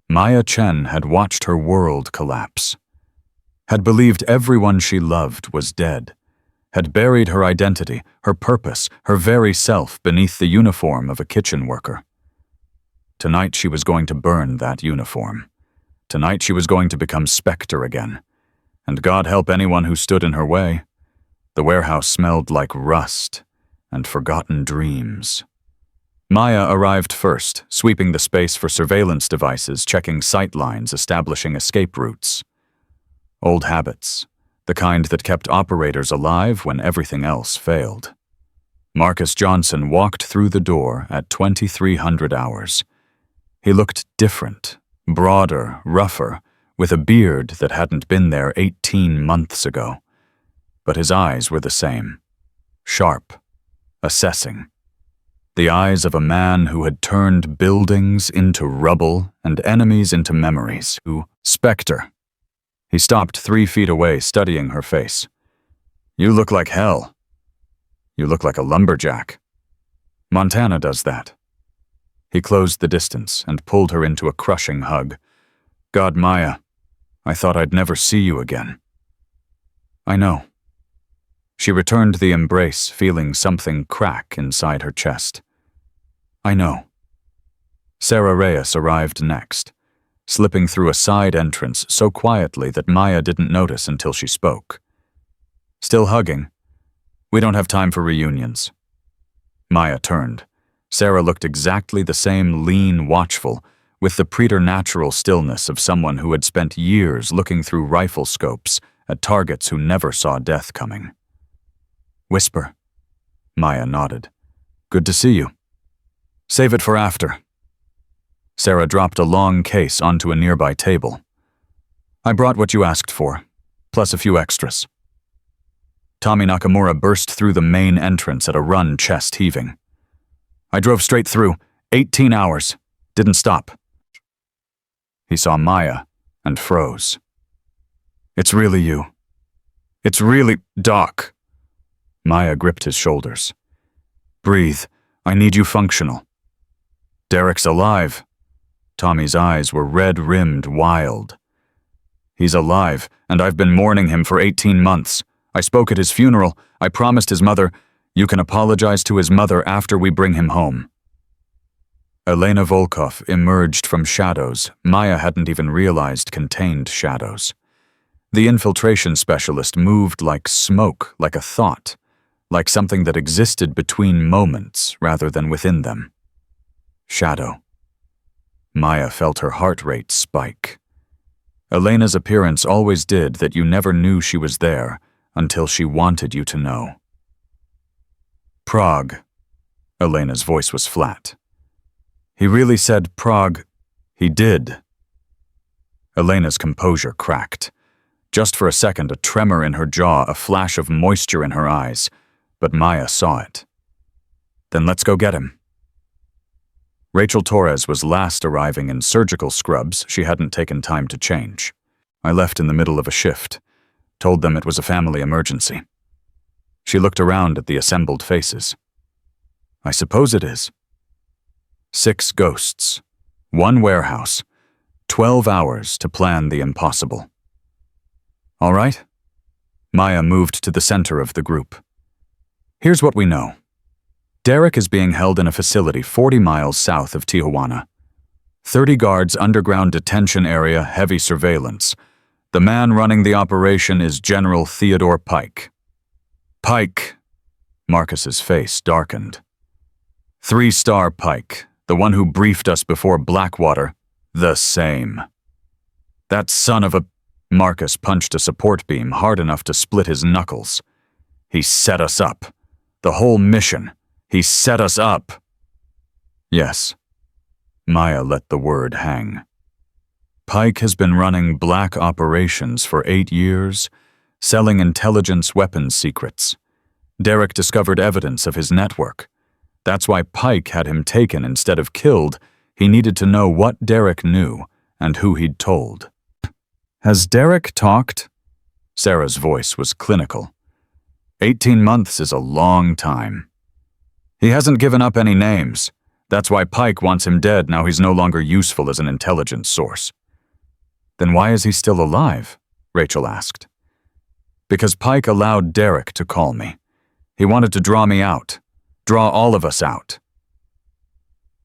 Maya Chen had watched her world collapse. Had believed everyone she loved was dead. Had buried her identity, her purpose, her very self beneath the uniform of a kitchen worker. Tonight she was going to burn that uniform. Tonight she was going to become Spectre again. And God help anyone who stood in her way. The warehouse smelled like rust and forgotten dreams. Maya arrived first, sweeping the space for surveillance devices, checking sight lines, establishing escape routes. Old habits, the kind that kept operators alive when everything else failed. Marcus Johnson walked through the door at 2300 hours. He looked different, broader, rougher, with a beard that hadn't been there 18 months ago. But his eyes were the same, sharp, assessing. The eyes of a man who had turned buildings into rubble and enemies into memories, who, Spectre. He stopped 3 feet away, studying her face. "You look like hell. You look like a lumberjack. Montana does that." He closed the distance and pulled her into a crushing hug. "God, Maya, I thought I'd never see you again." "I know." She returned the embrace, feeling something crack inside her chest. "I know." Sarah Reyes arrived next. slipping through a side entrance so quietly that Maya didn't notice until she spoke. "Still hugging? We don't have time for reunions." Maya turned. Sarah looked exactly the same, lean, watchful, with the preternatural stillness of someone who had spent years looking through rifle scopes at targets who never saw death coming. "Whisper." Maya nodded. "Good to see you. Save it for after." Sarah dropped a long case onto a nearby table. "I brought what you asked for, plus a few extras." Tommy Nakamura burst through the main entrance at a run, chest heaving. "I drove straight through, 18 hours, didn't stop." He saw Maya and froze. "It's really you. It's really Doc." Maya gripped his shoulders. "Breathe. I need you functional." "Derek's alive." Tommy's eyes were red-rimmed, wild. "He's alive, and I've been mourning him for 18 months. I spoke at his funeral. I promised his mother, you can apologize to his mother after we bring him home." Elena Volkov emerged from shadows Maya hadn't even realized contained shadows. The infiltration specialist moved like smoke, like a thought, like something that existed between moments rather than within them. Shadow. Maya felt her heart rate spike. Elena's appearance always did that you never knew she was there until she wanted you to know. "Prague." Elena's voice was flat. "He really said Prague." "He did." Elena's composure cracked. Just for a second, a tremor in her jaw, a flash of moisture in her eyes, but Maya saw it. "Then let's go get him." Rachel Torres was last arriving in surgical scrubs she hadn't taken time to change. "I left in the middle of a shift. Told them it was a family emergency." She looked around at the assembled faces. "I suppose it is." 6 ghosts, 1 warehouse, 12 hours to plan the impossible. "All right." Maya moved to the center of the group. "Here's what we know. Derek is being held in a facility 40 miles south of Tijuana. 30 guards, underground detention area, heavy surveillance. The man running the operation is General Theodore Pike." "Pike." Marcus's face darkened. 3-star Pike, the one who briefed us before Blackwater, the same. That son of a... Marcus punched a support beam hard enough to split his knuckles. "He set us up. The whole mission. He set us up." "Yes." Maya let the word hang. "Pike has been running black operations for 8 years, selling intelligence weapons secrets. Derek discovered evidence of his network. That's why Pike had him taken instead of killed. He needed to know what Derek knew and who he'd told." "Has Derek talked?" Sarah's voice was clinical. 18 months is a long time. "He hasn't given up any names. That's why Pike wants him dead now he's no longer useful as an intelligence source." "Then why is he still alive?" Rachel asked. "Because Pike allowed Derek to call me. He wanted to draw me out. Draw all of us out."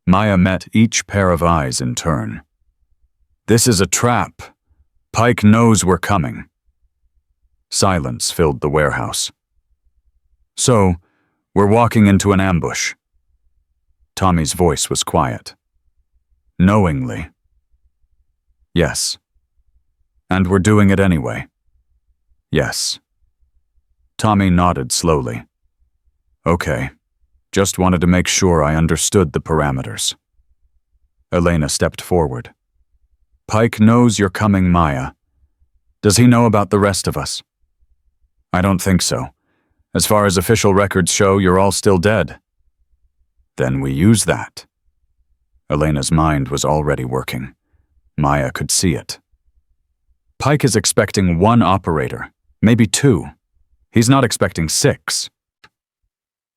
Maya met each pair of eyes in turn. "This is a trap. Pike knows we're coming." Silence filled the warehouse. "So, we're walking into an ambush." Tommy's voice was quiet. "Knowingly." "Yes." "And we're doing it anyway." "Yes." Tommy nodded slowly. "Okay. Just wanted to make sure I understood the parameters." Elena stepped forward. "Pike knows you're coming, Maya. Does he know about the rest of us?" "I don't think so. As far as official records show, you're all still dead." "Then we use that." Elena's mind was already working. Maya could see it. "Pike is expecting 1 operator, maybe 2. He's not expecting 6.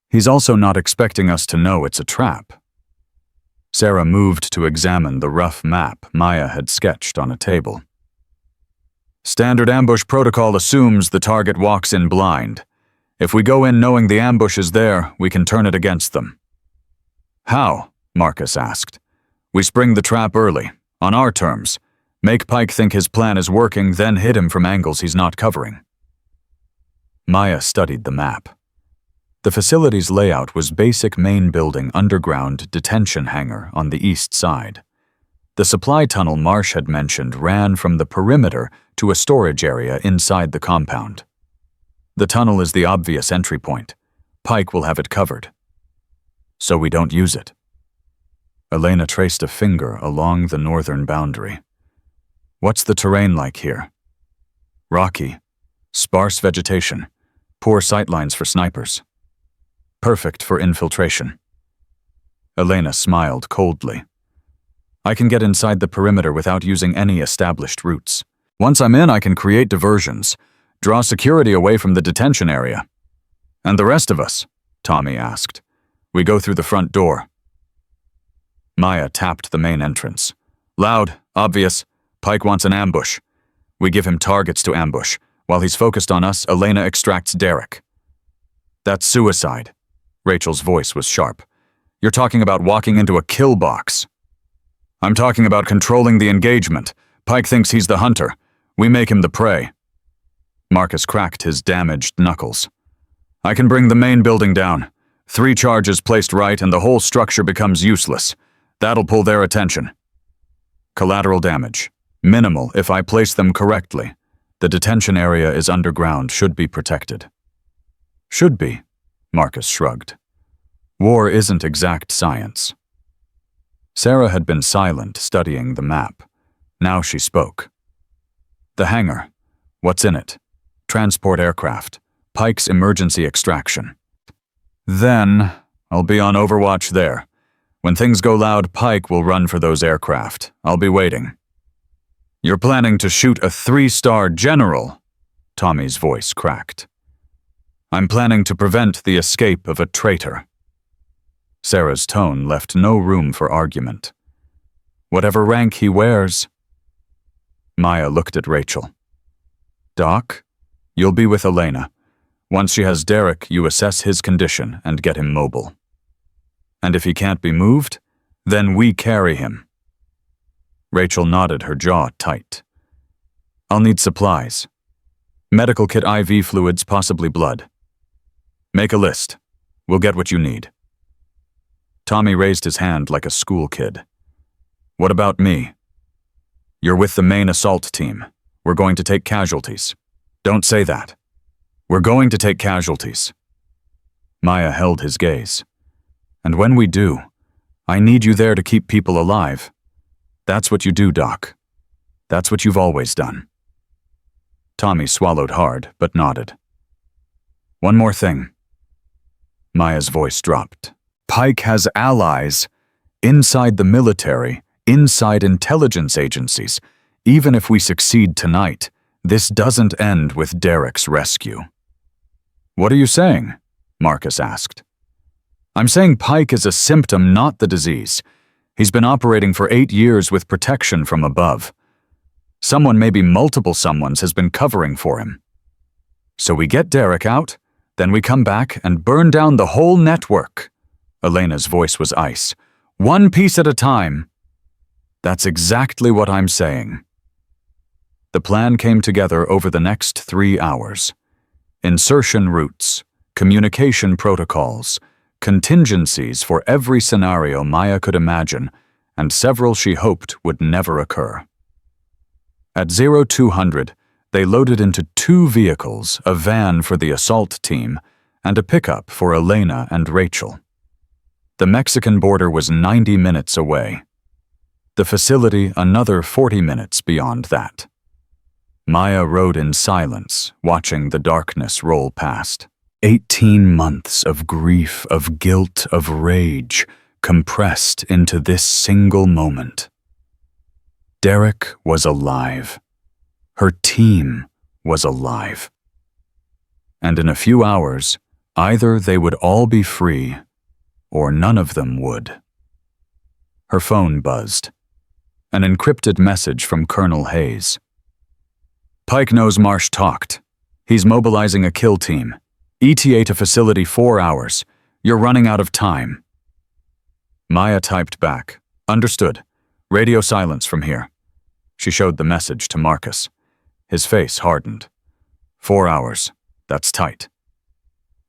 He's also not expecting us to know it's a trap." Sarah moved to examine the rough map Maya had sketched on a table. "Standard ambush protocol assumes the target walks in blind. If we go in knowing the ambush is there, we can turn it against them." "How?" Marcus asked. "We spring the trap early, on our terms. Make Pike think his plan is working, then hit him from angles he's not covering. Maya studied the map. The facility's layout was basic main building underground detention hangar on the east side. The supply tunnel Marsh had mentioned ran from the perimeter to a storage area inside the compound. The tunnel is the obvious entry point. Pike will have it covered. So we don't use it. Elena traced a finger along the northern boundary. What's the terrain like here? Rocky, sparse vegetation, poor sightlines for snipers. Perfect for infiltration. Elena smiled coldly. I can get inside the perimeter without using any established routes. Once I'm in, I can create diversions, draw security away from the detention area. And the rest of us? Tommy asked. We go through the front door. Maya tapped the main entrance. Loud, obvious. Pike wants an ambush. We give him targets to ambush. While he's focused on us, Elena extracts Derek. That's suicide. Rachel's voice was sharp. You're talking about walking into a kill box. I'm talking about controlling the engagement. Pike thinks he's the hunter. We make him the prey. Marcus cracked his damaged knuckles. I can bring the main building down. 3 charges placed right and the whole structure becomes useless. That'll pull their attention. Collateral damage. Minimal if I place them correctly. The detention area is underground, should be protected. Should be, Marcus shrugged. War isn't exact science. Sarah had been silent, studying the map. Now she spoke. The hangar. What's in it? Transport aircraft. Pike's emergency extraction. Then, I'll be on overwatch there. When things go loud, Pike will run for those aircraft. I'll be waiting. You're planning to shoot a 3-star general? Tommy's voice cracked. I'm planning to prevent the escape of a traitor. Sarah's tone left no room for argument. Whatever rank he wears. Maya looked at Rachel. Doc, you'll be with Elena. Once she has Derek, you assess his condition and get him mobile. And if he can't be moved, then we carry him. Rachel nodded, her jaw tight. I'll need supplies. Medical kit, IV fluids, possibly blood. Make a list. We'll get what you need. Tommy raised his hand like a school kid. What about me? You're with the main assault team. We're going to take casualties. Don't say that. We're going to take casualties. Maya held his gaze. And when we do, I need you there to keep people alive. That's what you do, Doc. That's what you've always done. Tommy swallowed hard, but nodded. One more thing. Maya's voice dropped. Pike has allies inside the military, inside intelligence agencies. Even if we succeed tonight, this doesn't end with Derek's rescue. What are you saying? Marcus asked. I'm saying Pike is a symptom, not the disease. He's been operating for 8 years with protection from above. Someone, maybe multiple someones, has been covering for him. So we get Derek out, then we come back and burn down the whole network. Elena's voice was ice. One piece at a time. That's exactly what I'm saying. The plan came together over the next 3 hours. Insertion routes, communication protocols, contingencies for every scenario Maya could imagine, and several she hoped would never occur. At 0200, they loaded into 2 vehicles, a van for the assault team, and a pickup for Elena and Rachel. The Mexican border was 90 minutes away. The facility another 40 minutes beyond that. Maya rode in silence, watching the darkness roll past. 18 months of grief, of guilt, of rage, compressed into this single moment. Derek was alive. Her team was alive. And in a few hours, either they would all be free, or none of them would. Her phone buzzed. An encrypted message from Colonel Hayes. Pike knows Marsh talked. He's mobilizing a kill team. ETA to facility 4 hours. You're running out of time. Maya typed back. Understood. Radio silence from here. She showed the message to Marcus. His face hardened. 4 hours. That's tight.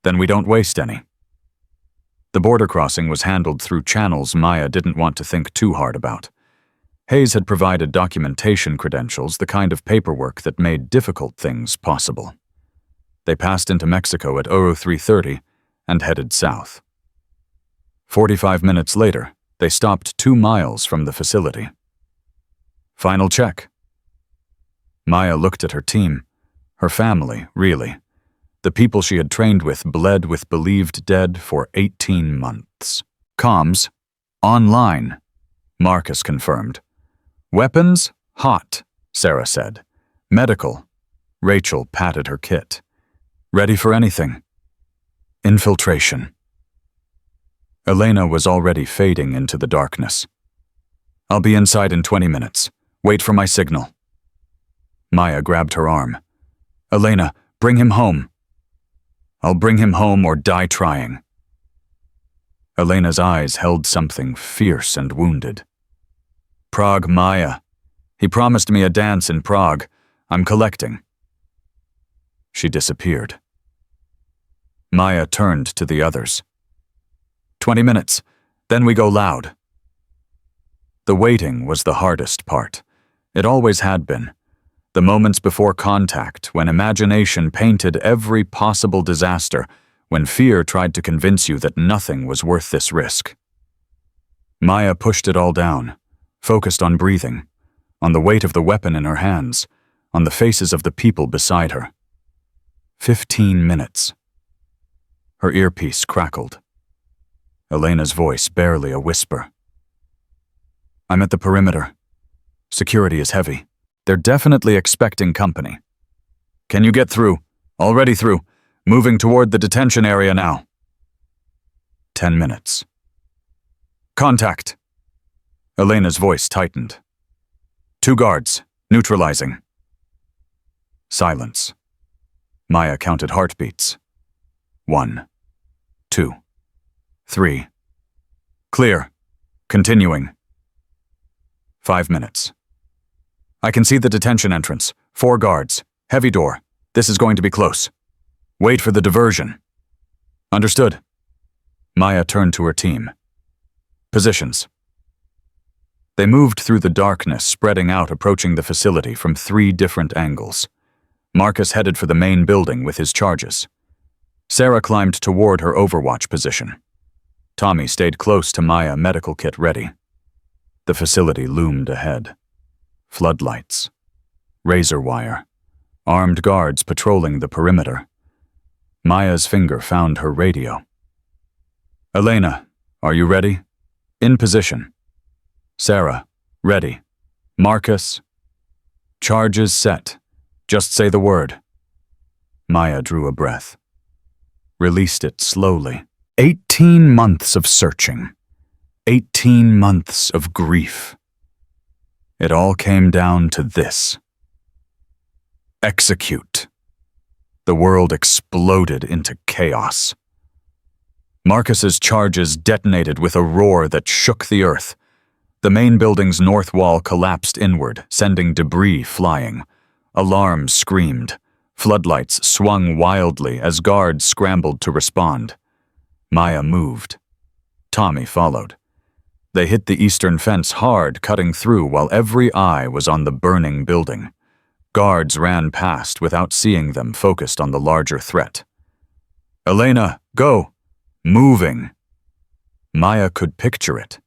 Then we don't waste any. The border crossing was handled through channels Maya didn't want to think too hard about. Hayes had provided documentation credentials, the kind of paperwork that made difficult things possible. They passed into Mexico at 03:30 and headed south. 45 minutes later, they stopped 2 miles from the facility. Final check. Maya looked at her team, her family, really. The people she had trained with bled with believed dead for 18 months. Comms, online, Marcus confirmed. Weapons, hot, Sarah said. Medical, Rachel patted her kit. Ready for anything. Infiltration. Elena was already fading into the darkness. I'll be inside in 20 minutes. Wait for my signal. Maya grabbed her arm. Elena, bring him home. I'll bring him home or die trying. Elena's eyes held something fierce and wounded. Prague, Maya. He promised me a dance in Prague. I'm collecting. She disappeared. Maya turned to the others. 20 minutes, then we go loud. The waiting was the hardest part. It always had been. The moments before contact, when imagination painted every possible disaster, when fear tried to convince you that nothing was worth this risk. Maya pushed it all down, focused on breathing, on the weight of the weapon in her hands, on the faces of the people beside her. 15 minutes. Her earpiece crackled. Elena's voice barely a whisper. I'm at the perimeter. Security is heavy. They're definitely expecting company. Can you get through? Already through. Moving toward the detention area now. 10 minutes. Contact. Elena's voice tightened. 2 guards. Neutralizing. Silence. Maya counted heartbeats. 1, 2, 3. Clear. Continuing. 5 minutes. I can see the detention entrance. 4 guards. Heavy door. This is going to be close. Wait for the diversion. Understood. Maya turned to her team. Positions. They moved through the darkness, spreading out, approaching the facility from 3 different angles. Marcus headed for the main building with his charges. Sarah climbed toward her overwatch position. Tommy stayed close to Maya, medical kit ready. The facility loomed ahead. Floodlights. Razor wire. Armed guards patrolling the perimeter. Maya's finger found her radio. Elena, are you ready? In position. Sarah, ready. Marcus. Charges set. Just say the word. Maya drew a breath. Released it slowly. 18 months of searching. 18 months of grief. It all came down to this. Execute. The world exploded into chaos. Marcus's charges detonated with a roar that shook the earth. The main building's north wall collapsed inward, sending debris flying. Alarms screamed. Floodlights swung wildly as guards scrambled to respond. Maya moved. Tommy followed. They hit the eastern fence hard, cutting through while every eye was on the burning building. Guards ran past without seeing them, focused on the larger threat. Elena, go! Moving! Maya could picture it.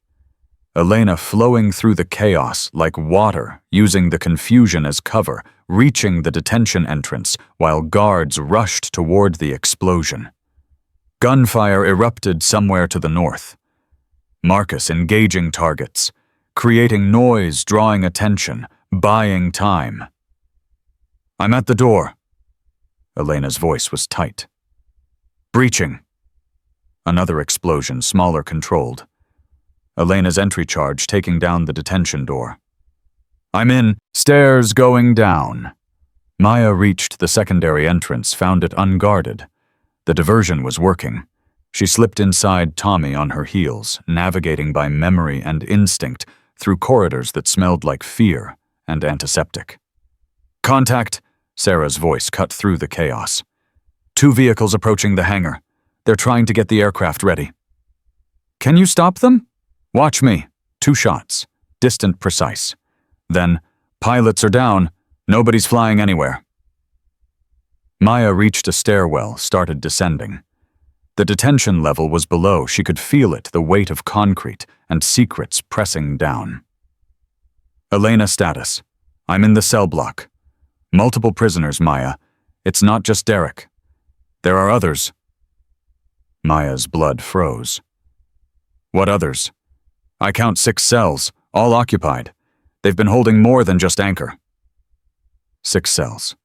Elena flowing through the chaos like water, using the confusion as cover, reaching the detention entrance while guards rushed toward the explosion. Gunfire erupted somewhere to the north. Marcus engaging targets, creating noise, drawing attention, buying time. I'm at the door. Elena's voice was tight. Breaching. Another explosion, smaller controlled. Elena's entry charge taking down the detention door. I'm in. Stairs going down. Maya reached the secondary entrance, found it unguarded. The diversion was working. She slipped inside Tommy on her heels, navigating by memory and instinct through corridors that smelled like fear and antiseptic. "Contact!" Sarah's voice cut through the chaos. "2 vehicles approaching the hangar. They're trying to get the aircraft ready." "Can you stop them?" "Watch me." 2 shots. Distant, precise. Then, "Pilots are down. Nobody's flying anywhere." Maya reached a stairwell, started descending. The detention level was below. She could feel it, the weight of concrete and secrets pressing down. "Elena, status. I'm in the cell block. Multiple prisoners, Maya. It's not just Derek. There are others." Maya's blood froze. "What others?" "I count 6 cells, all occupied. They've been holding more than just Anchor." 6 cells.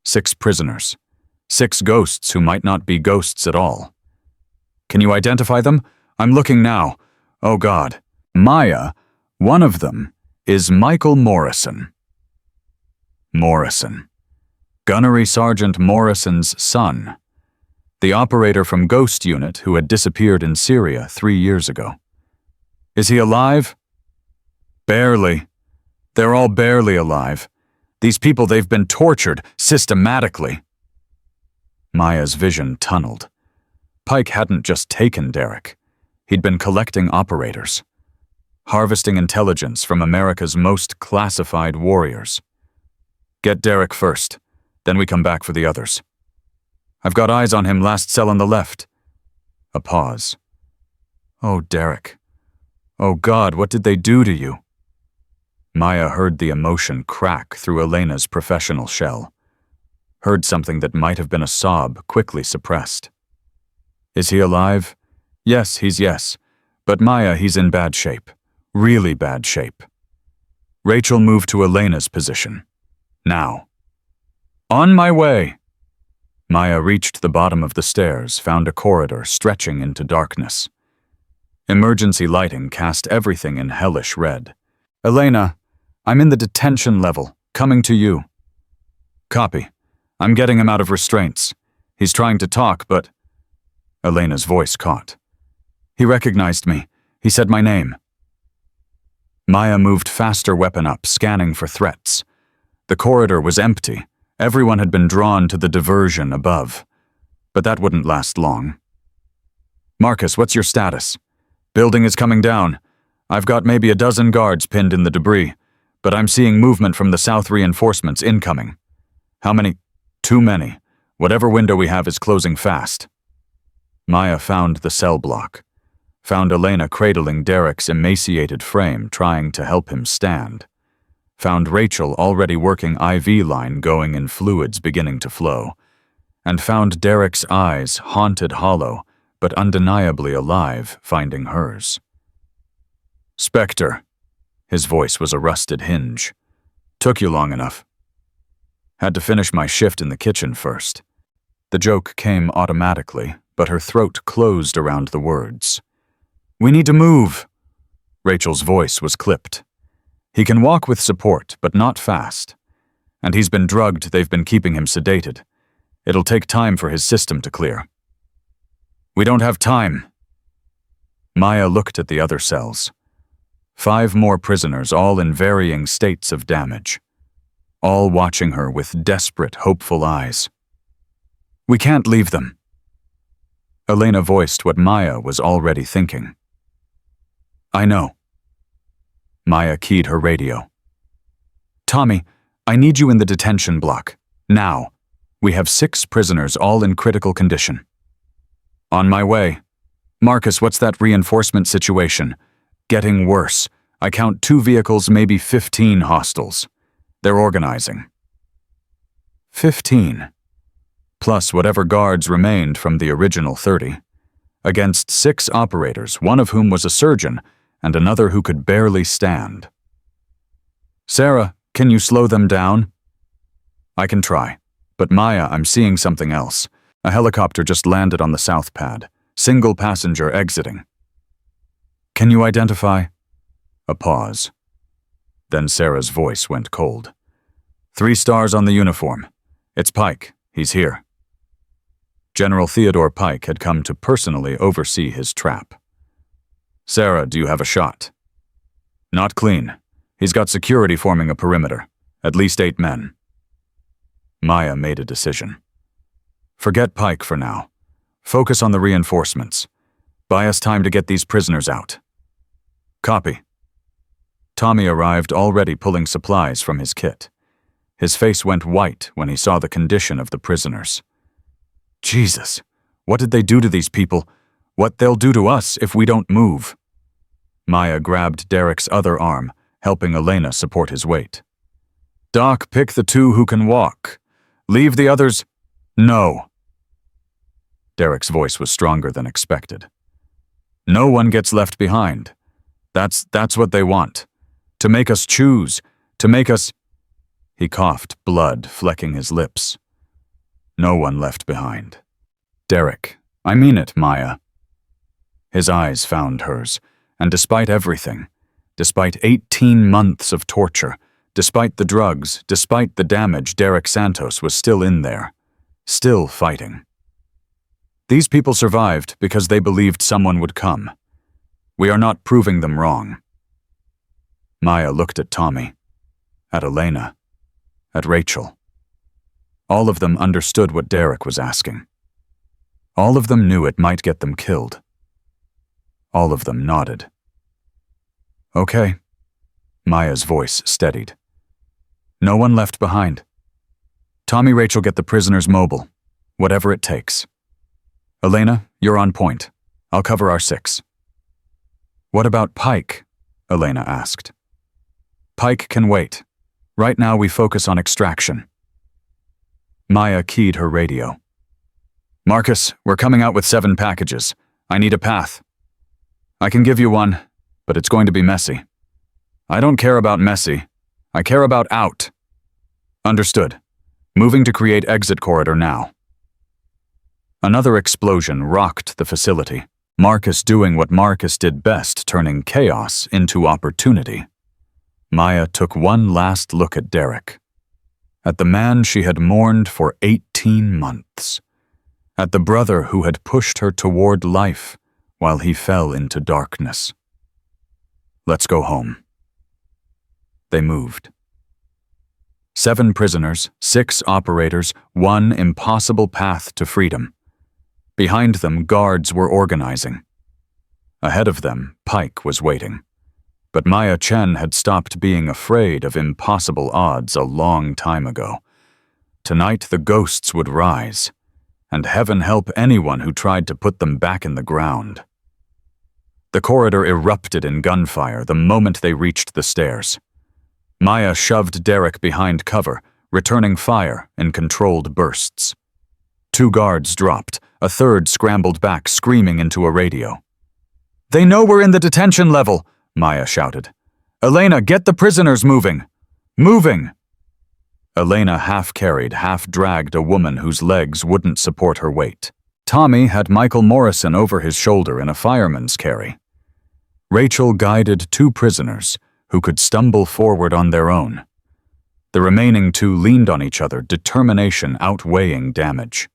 6 prisoners. 6 ghosts who might not be ghosts at all. "Can you identify them?" "I'm looking now. Oh God." "Maya, one of them is Michael Morrison." Morrison. Gunnery Sergeant Morrison's son. The operator from Ghost Unit who had disappeared in Syria 3 years ago. "Is he alive?" "Barely. They're all barely alive. These people, they've been tortured systematically." Maya's vision tunneled. Pike hadn't just taken Derek. He'd been collecting operators. Harvesting intelligence from America's most classified warriors. "Get Derek first, then we come back for the others." "I've got eyes on him, last cell on the left." A pause. "Oh, Derek. Oh God, what did they do to you?" Maya heard the emotion crack through Elena's professional shell. Heard something that might have been a sob quickly suppressed. "Is he alive?" "Yes, yes. But Maya, he's in bad shape. Really bad shape." Rachel moved to Elena's position. "Now." "On my way." Maya reached the bottom of the stairs, found a corridor stretching into darkness. Emergency lighting cast everything in hellish red. "Elena, I'm in the detention level, coming to you." "Copy. I'm getting him out of restraints. He's trying to talk, but—" Elena's voice caught. "He recognized me. He said my name." Maya moved faster, weapon up, scanning for threats. The corridor was empty. Everyone had been drawn to the diversion above. But that wouldn't last long. "Marcus, what's your status?" "Building is coming down. I've got maybe a dozen guards pinned in the debris, but I'm seeing movement from the south reinforcements incoming." "How many?" "Too many. Whatever window we have is closing fast." Maya found the cell block. Found Elena cradling Derek's emaciated frame, trying to help him stand. Found Rachel already working IV line going in fluids beginning to flow. And found Derek's eyes, haunted hollow, but undeniably alive, finding hers. "Spectre." His voice was a rusted hinge. "Took you long enough." "Had to finish my shift in the kitchen first." The joke came automatically, but her throat closed around the words. "We need to move." Rachel's voice was clipped. "He can walk with support, but not fast. And he's been drugged, they've been keeping him sedated. It'll take time for his system to clear." "We don't have time." Maya looked at the other cells. 5 more prisoners, all in varying states of damage. All watching her with desperate, hopeful eyes. "We can't leave them." Elena voiced what Maya was already thinking. "I know." Maya keyed her radio. "Tommy, I need you in the detention block. Now. We have 6 prisoners, all in critical condition." "On my way." "Marcus, what's that reinforcement situation?" "Getting worse. I count 2 vehicles, maybe 15 hostiles. They're organizing." 15. Plus whatever guards remained from the original 30. Against 6 operators, one of whom was a surgeon, and another who could barely stand. "Sarah, can you slow them down?" "I can try. But Maya, I'm seeing something else. A helicopter just landed on the south pad. Single passenger exiting." "Can you identify?" A pause. Then Sarah's voice went cold. 3 stars on the uniform. It's Pike. He's here." General Theodore Pike had come to personally oversee his trap. "Sarah, do you have a shot?" "Not clean. He's got security forming a perimeter. At least 8 men. Maya made a decision. Forget Pike for now. Focus on the reinforcements. Buy us time to get these prisoners out. Copy. Tommy arrived already pulling supplies from his kit. His face went white when he saw the condition of the prisoners. Jesus, what did they do to these people? What they'll do to us if we don't move? Maya grabbed Derek's other arm, helping Elena support his weight. Doc, pick the 2 who can walk. Leave the others. No. Derek's voice was stronger than expected. No one gets left behind. That's what they want. To make us choose. To make us... He coughed, blood flecking his lips. No one left behind. Derek, I mean it, Maya. His eyes found hers, and despite everything, despite 18 months of torture, despite the drugs, despite the damage, Derek Santos was still in there, still fighting. These people survived because they believed someone would come. We are not proving them wrong. Maya looked at Tommy, at Elena, at Rachel. All of them understood what Derek was asking. All of them knew it might get them killed. All of them nodded. Okay. Maya's voice steadied. No one left behind. Tommy, Rachel, get the prisoners mobile, whatever it takes. Elena, you're on point. I'll cover our 6. What about Pike? Elena asked. Pike can wait. Right now we focus on extraction. Maya keyed her radio. Marcus, we're coming out with 7 packages. I need a path. I can give you one, but it's going to be messy. I don't care about messy. I care about out. Understood. Moving to create exit corridor now. Another explosion rocked the facility. Marcus doing what Marcus did best, turning chaos into opportunity. Maya took one last look at Derek. At the man she had mourned for 18 months. At the brother who had pushed her toward life while he fell into darkness. Let's go home. They moved. 7 prisoners, 6 operators, 1 impossible path to freedom. Behind them, guards were organizing. Ahead of them, Pike was waiting. But Maya Chen had stopped being afraid of impossible odds a long time ago. Tonight the ghosts would rise, and heaven help anyone who tried to put them back in the ground. The corridor erupted in gunfire the moment they reached the stairs. Maya shoved Derek behind cover, returning fire in controlled bursts. 2 guards dropped, a 3rd scrambled back, screaming into a radio. They know we're in the detention level, Maya shouted. Elena, get the prisoners moving! Moving! Elena half-carried, half-dragged a woman whose legs wouldn't support her weight. Tommy had Michael Morrison over his shoulder in a fireman's carry. Rachel guided 2 prisoners who could stumble forward on their own. The remaining 2 leaned on each other, determination outweighing damage.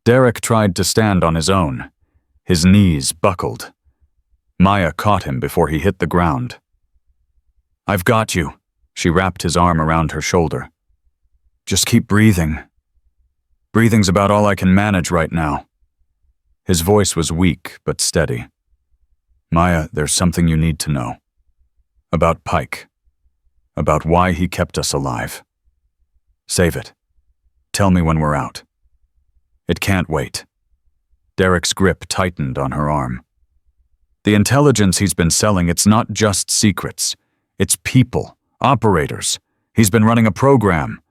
Derek tried to stand on his own. His knees buckled. Maya caught him before he hit the ground. I've got you. She wrapped his arm around her shoulder. Just keep breathing. Breathing's about all I can manage right now. His voice was weak but steady. Maya, there's something you need to know. About Pike. About why he kept us alive. Save it. Tell me when we're out. It can't wait. Derek's grip tightened on her arm. The intelligence he's been selling, it's not just secrets. It's people, operators. He's been running a program,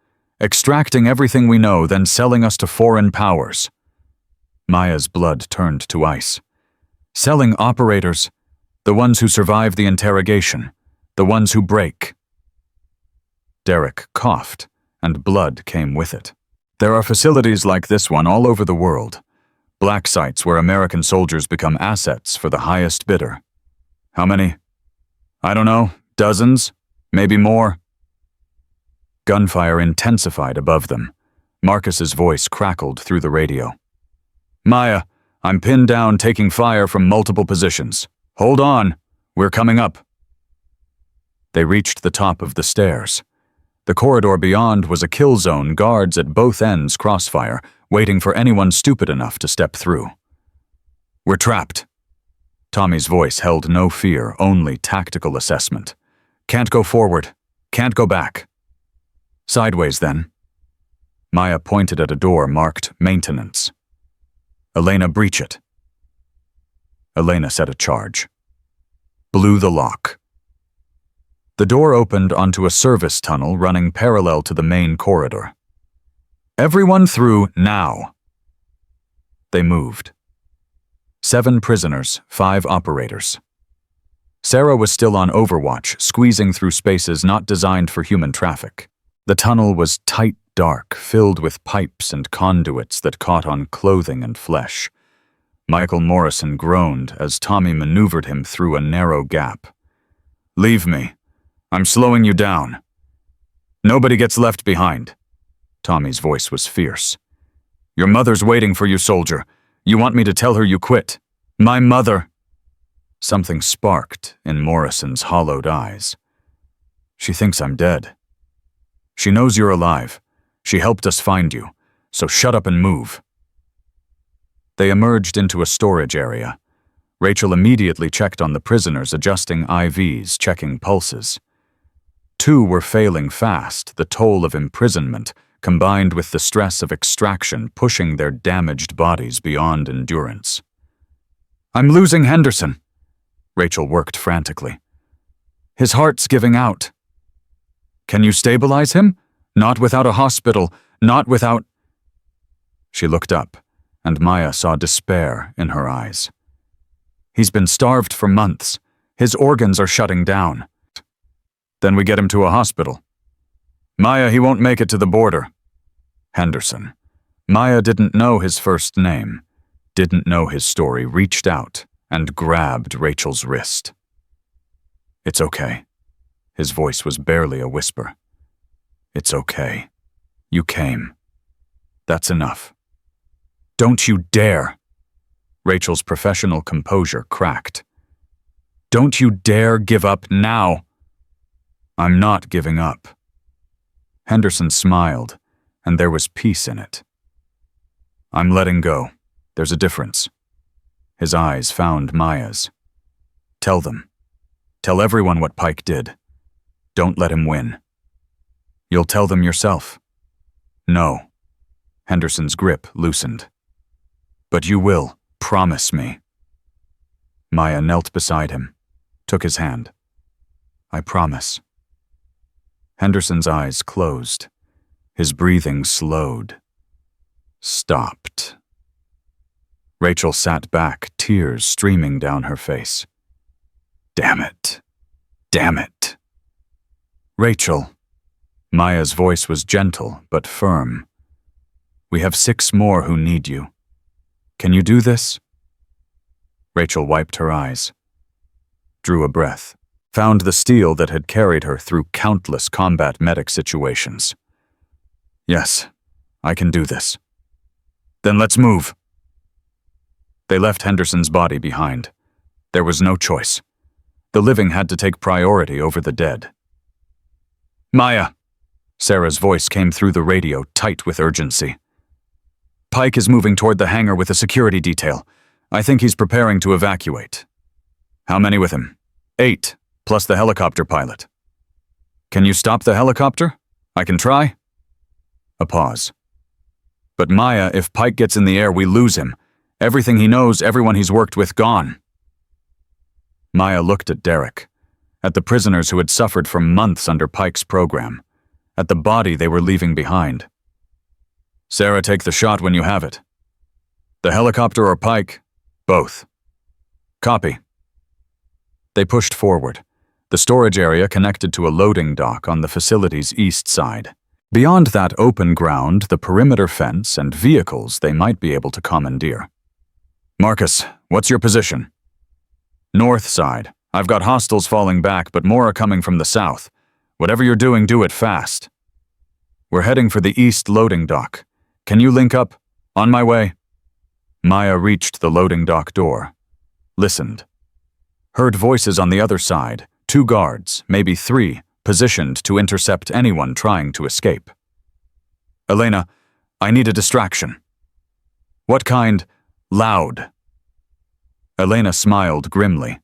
extracting everything we know, then selling us to foreign powers. Maya's blood turned to ice. Selling operators, the ones who survive the interrogation, the ones who break. Derek coughed, and blood came with it. There are facilities like this one all over the world. Black sites where American soldiers become assets for the highest bidder. How many? I don't know, dozens, maybe more. Gunfire intensified above them. Marcus's voice crackled through the radio. Maya, I'm pinned down taking fire from multiple positions. Hold on, we're coming up. They reached the top of the stairs. The corridor beyond was a kill zone, guards at both ends crossfire, waiting for anyone stupid enough to step through. "We're trapped." Tommy's voice held no fear, only tactical assessment. "Can't go forward. Can't go back." "Sideways, then." Maya pointed at a door marked Maintenance. "Elena, breach it." Elena set a charge. Blew the lock. The door opened onto a service tunnel running parallel to the main corridor. "Everyone through now." They moved. 7 prisoners, 5 operators. Sarah was still on overwatch, squeezing through spaces not designed for human traffic. The tunnel was tight dark, filled with pipes and conduits that caught on clothing and flesh. Michael Morrison groaned as Tommy maneuvered him through a narrow gap. "Leave me. I'm slowing you down." "Nobody gets left behind." Tommy's voice was fierce. "Your mother's waiting for you, soldier. You want me to tell her you quit?" "My mother." Something sparked in Morrison's hollowed eyes. "She thinks I'm dead. She knows you're alive. She helped us find you, so shut up and move." They emerged into a storage area. Rachel immediately checked on the prisoners, adjusting IVs, checking pulses. 2 were failing fast, the toll of imprisonment, combined with the stress of extraction, pushing their damaged bodies beyond endurance. "I'm losing Henderson." Rachel worked frantically. "His heart's giving out." "Can you stabilize him? Not without a hospital, not without—" She looked up, and Maya saw despair in her eyes. "He's been starved for months. His organs are shutting down." "Then we get him to a hospital." "Maya, he won't make it to the border." Henderson. Maya didn't know his first name, didn't know his story, reached out and grabbed Rachel's wrist. "It's okay." His voice was barely a whisper. "It's okay. You came. That's enough." "Don't you dare!" Rachel's professional composure cracked. "Don't you dare give up now!" "I'm not giving up." Henderson smiled, and there was peace in it. "I'm letting go. There's a difference." His eyes found Maya's. "Tell them. Tell everyone what Pike did. Don't let him win." "You'll tell them yourself." "No." Henderson's grip loosened. "But you will. Promise me." Maya knelt beside him, took his hand. "I promise." Henderson's eyes closed. His breathing slowed. Stopped. Rachel sat back, tears streaming down her face. "Damn it. Damn it." "Rachel." Maya's voice was gentle but firm. "We have 6 more who need you. Can you do this?" Rachel wiped her eyes, drew a breath, found the steel that had carried her through countless combat medic situations. "Yes, I can do this." "Then let's move." They left Henderson's body behind. There was no choice. The living had to take priority over the dead. "Maya." Sarah's voice came through the radio, tight with urgency. "Pike is moving toward the hangar with a security detail. I think he's preparing to evacuate." "How many with him?" 8, plus the helicopter pilot." "Can you stop the helicopter?" "I can try." A pause. "But Maya, if Pike gets in the air, we lose him. Everything he knows, everyone he's worked with, gone." Maya looked at Derek, at the prisoners who had suffered for months under Pike's program, at the body they were leaving behind. "Sarah, take the shot when you have it." "The helicopter or Pike?" "Both." "Copy." They pushed forward. The storage area connected to a loading dock on the facility's east side. Beyond that open ground, the perimeter fence and vehicles they might be able to commandeer. "Marcus, what's your position?" "North side. I've got hostiles falling back, but more are coming from the south. Whatever you're doing, do it fast." "We're heading for the east loading dock. Can you link up?" "On my way." Maya reached the loading dock door. Listened. Heard voices on the other side, 2 guards, maybe 3, positioned to intercept anyone trying to escape. Elena, I need a distraction. What kind? Loud. Elena smiled grimly.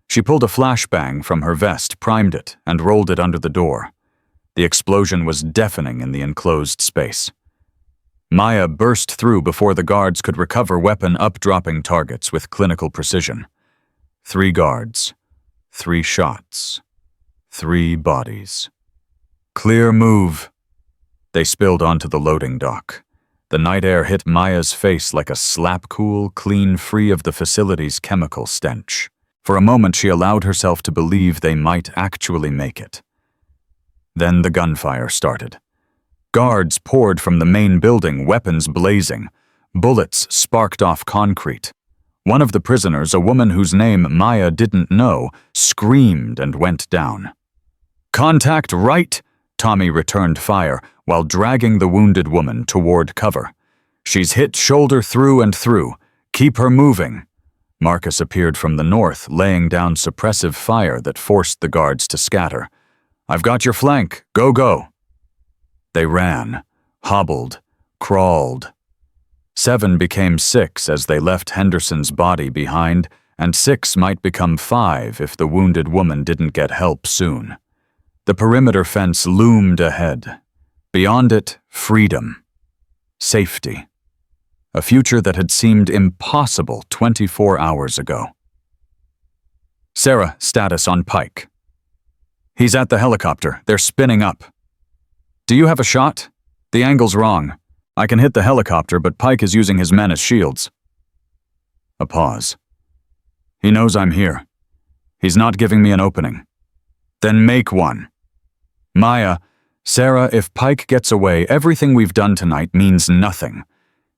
She pulled a flashbang from her vest, primed it, and rolled it under the door. The explosion was deafening in the enclosed space. Maya burst through before the guards could recover weapon up-dropping targets with clinical precision. 3 guards, 3 shots, 3 bodies. Clear move. They spilled onto the loading dock. The night air hit Maya's face like a slap-cool, clean free of the facility's chemical stench. For a moment she allowed herself to believe they might actually make it. Then the gunfire started. Guards poured from the main building, weapons blazing. Bullets sparked off concrete. One of the prisoners, a woman whose name Maya didn't know, screamed and went down. Contact right! Tommy returned fire while dragging the wounded woman toward cover. She's hit shoulder through and through. Keep her moving. Marcus appeared from the north, laying down suppressive fire that forced the guards to scatter. I've got your flank. Go, go. They ran, hobbled, crawled. 7 became 6 as they left Henderson's body behind, and 6 might become 5 if the wounded woman didn't get help soon. The perimeter fence loomed ahead. Beyond it, freedom. Safety. A future that had seemed impossible 24 hours ago. Sarah, status on Pike. He's at the helicopter. They're spinning up. Do you have a shot? The angle's wrong. I can hit the helicopter, but Pike is using his men as shields. A pause. He knows I'm here. He's not giving me an opening. Then make one. Maya, Sarah, if Pike gets away, everything we've done tonight means nothing.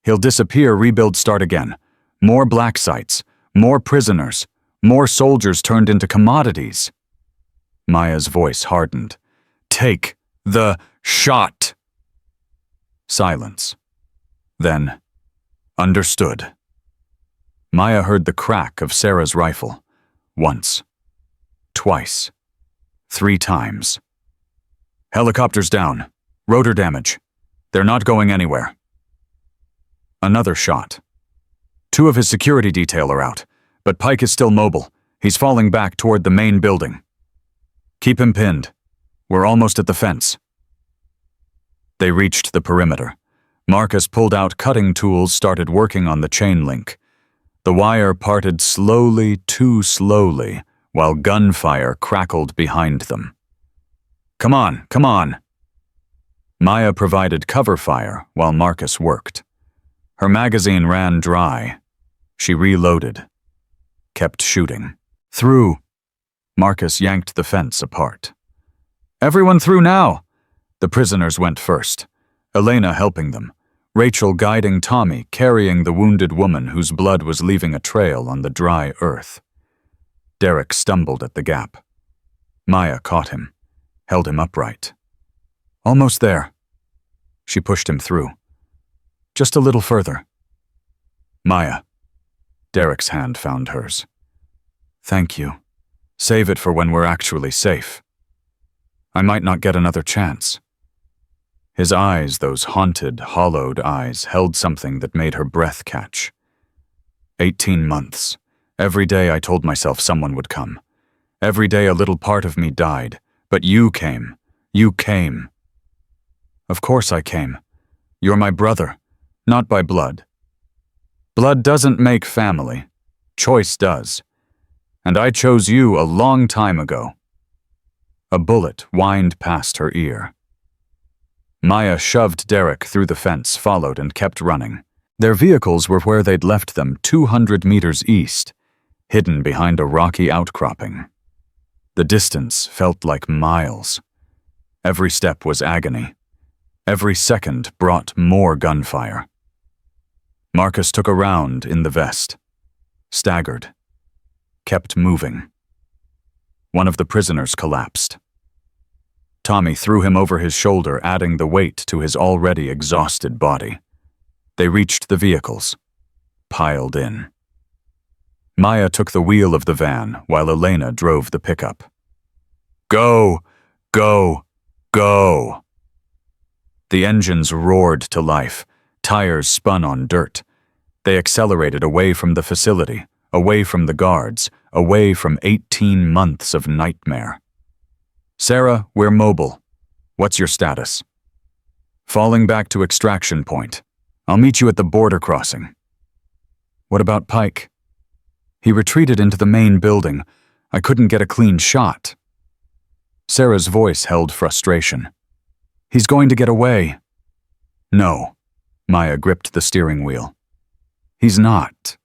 He'll disappear, rebuild, start again. More black sites, more prisoners, more soldiers turned into commodities. Maya's voice hardened. Take the shot. Silence. Then, understood. Maya heard the crack of Sarah's rifle. Once. Twice. 3 times. Helicopter's down. Rotor damage. They're not going anywhere. Another shot. 2 of his security detail are out, but Pike is still mobile. He's falling back toward the main building. Keep him pinned. We're almost at the fence. They reached the perimeter. Marcus pulled out cutting tools, started working on the chain link. The wire parted slowly, too slowly, while gunfire crackled behind them. Come on, come on. Maya provided cover fire while Marcus worked. Her magazine ran dry. She reloaded. Kept shooting. Through. Marcus yanked the fence apart. Everyone through now! The prisoners went first. Elena helping them. Rachel guiding Tommy, carrying the wounded woman whose blood was leaving a trail on the dry earth. Derek stumbled at the gap. Maya caught him, held him upright. Almost there. She pushed him through. Just a little further. Maya. Derek's hand found hers. Thank you. Save it for when we're actually safe. I might not get another chance. His eyes, those haunted, hollowed eyes, held something that made her breath catch. 18 months. Every day I told myself someone would come. Every day a little part of me died. But you came. You came. Of course I came. You're my brother, not by blood. Blood doesn't make family. Choice does. And I chose you a long time ago. A bullet whined past her ear. Maya shoved Derek through the fence, followed, and kept running. Their vehicles were where they'd left them 200 meters east, hidden behind a rocky outcropping. The distance felt like miles. Every step was agony. Every second brought more gunfire. Marcus took a round in the vest, staggered, kept moving. One of the prisoners collapsed. Tommy threw him over his shoulder, adding the weight to his already exhausted body. They reached the vehicles, piled in. Maya took the wheel of the van while Elena drove the pickup. Go! Go! Go! The engines roared to life. Tires spun on dirt. They accelerated away from the facility, away from the guards, away from 18 months of nightmare. Sarah, we're mobile. What's your status? Falling back to extraction point. I'll meet you at the border crossing. What about Pike? He retreated into the main building. I couldn't get a clean shot. Sarah's voice held frustration. He's going to get away. No. Maya gripped the steering wheel. He's not.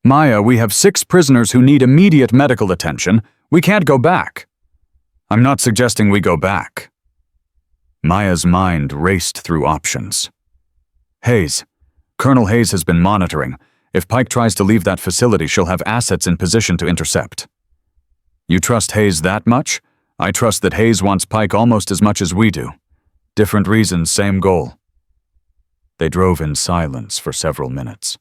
Maya, we have 6 prisoners who need immediate medical attention. We can't go back. I'm not suggesting we go back. Maya's mind raced through options. Hayes. Colonel Hayes has been monitoring. If Pike tries to leave that facility, she'll have assets in position to intercept. You trust Hayes that much? I trust that Hayes wants Pike almost as much as we do. Different reasons, same goal. They drove in silence for several minutes.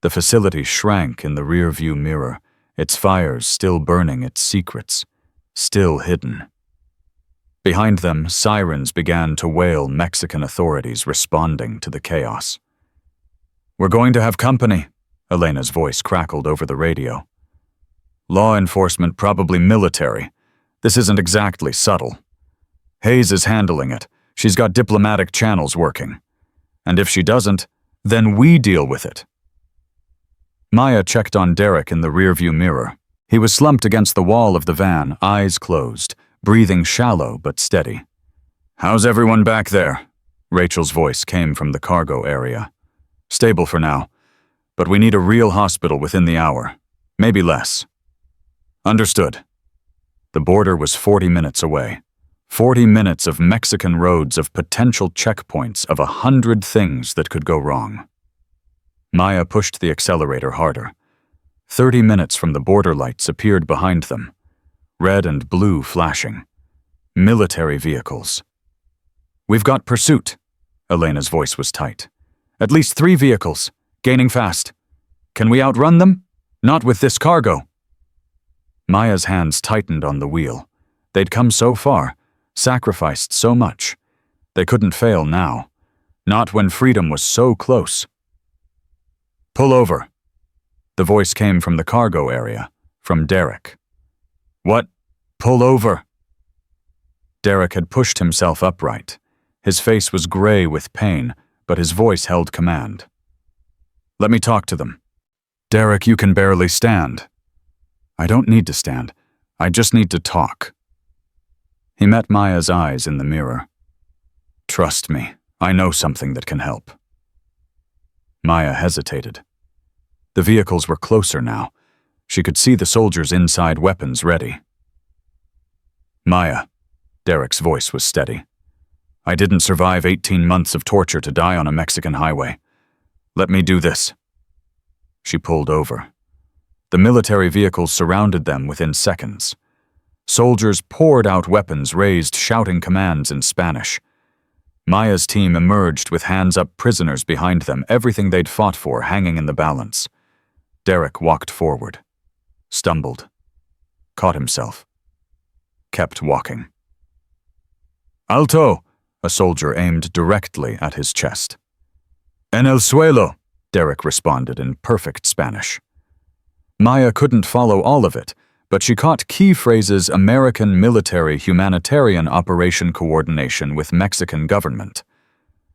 The facility shrank in the rear-view mirror, its fires still burning its secrets, still hidden. Behind them, sirens began to wail, Mexican authorities responding to the chaos. We're going to have company, Elena's voice crackled over the radio. Law enforcement, probably military. This isn't exactly subtle. Hayes is handling it. She's got diplomatic channels working. And if she doesn't, then we deal with it. Maya checked on Derek in the rearview mirror. He was slumped against the wall of the van, eyes closed, breathing shallow but steady. How's everyone back there? Rachel's voice came from the cargo area. Stable for now, but we need a real hospital within the hour. Maybe less. Understood. The border was 40 minutes away. 40 minutes of Mexican roads, of potential checkpoints, of 100 things that could go wrong. Maya pushed the accelerator harder. 30 minutes from the border lights appeared behind them. Red and blue flashing. Military vehicles. We've got pursuit. Elena's voice was tight. At least 3 vehicles, gaining fast. Can we outrun them? Not with this cargo. Maya's hands tightened on the wheel. They'd come so far, sacrificed so much. They couldn't fail now. Not when freedom was so close. Pull over. The voice came from the cargo area, from Derek. What? Pull over. Derek had pushed himself upright. His face was gray with pain, but his voice held command. Let me talk to them. Derek, you can barely stand. I don't need to stand. I just need to talk. He met Maya's eyes in the mirror. Trust me, I know something that can help. Maya hesitated. The vehicles were closer now. She could see the soldiers inside, weapons ready. Maya, Derek's voice was steady. I didn't survive 18 months of torture to die on a Mexican highway. Let me do this. She pulled over. The military vehicles surrounded them within seconds. Soldiers poured out weapons raised, shouting commands in Spanish. Maya's team emerged with hands up, prisoners behind them, everything they'd fought for hanging in the balance. Derek walked forward, stumbled, caught himself, kept walking. Alto! A soldier aimed directly at his chest. En el suelo! Derek responded in perfect Spanish. Maya couldn't follow all of it, but she caught key phrases: American military humanitarian operation coordination with Mexican government.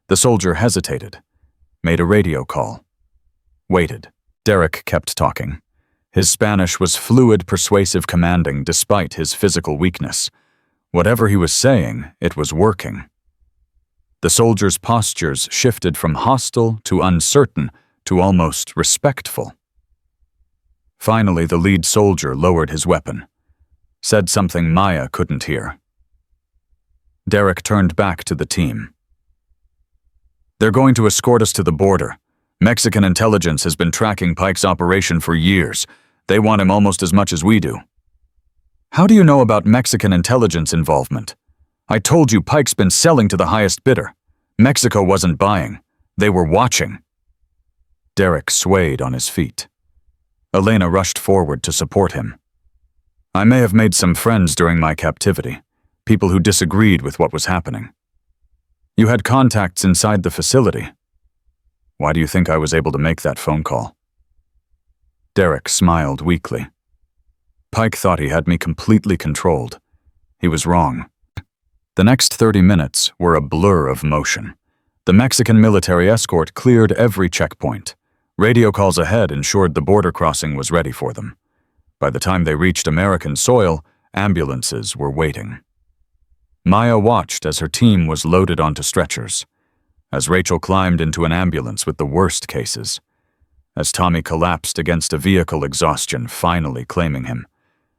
The soldier hesitated, made a radio call, waited. Derek kept talking. His Spanish was fluid, persuasive, commanding despite his physical weakness. Whatever he was saying, it was working. The soldiers' postures shifted from hostile to uncertain to almost respectful. Finally, the lead soldier lowered his weapon, said something Maya couldn't hear. Derek turned back to the team. They're going to escort us to the border. Mexican intelligence has been tracking Pike's operation for years. They want him almost as much as we do. How do you know about Mexican intelligence involvement? I told you Pike's been selling to the highest bidder. Mexico wasn't buying. They were watching. Derek swayed on his feet. Elena rushed forward to support him. I may have made some friends during my captivity, people who disagreed with what was happening. You had contacts inside the facility. Why do you think I was able to make that phone call? Derek smiled weakly. Pike thought he had me completely controlled. He was wrong. The next 30 minutes were a blur of motion. The Mexican military escort cleared every checkpoint. Radio calls ahead ensured the border crossing was ready for them. By the time they reached American soil, ambulances were waiting. Maya watched as her team was loaded onto stretchers, as Rachel climbed into an ambulance with the worst cases, as Tommy collapsed against a vehicle exhaustion finally claiming him,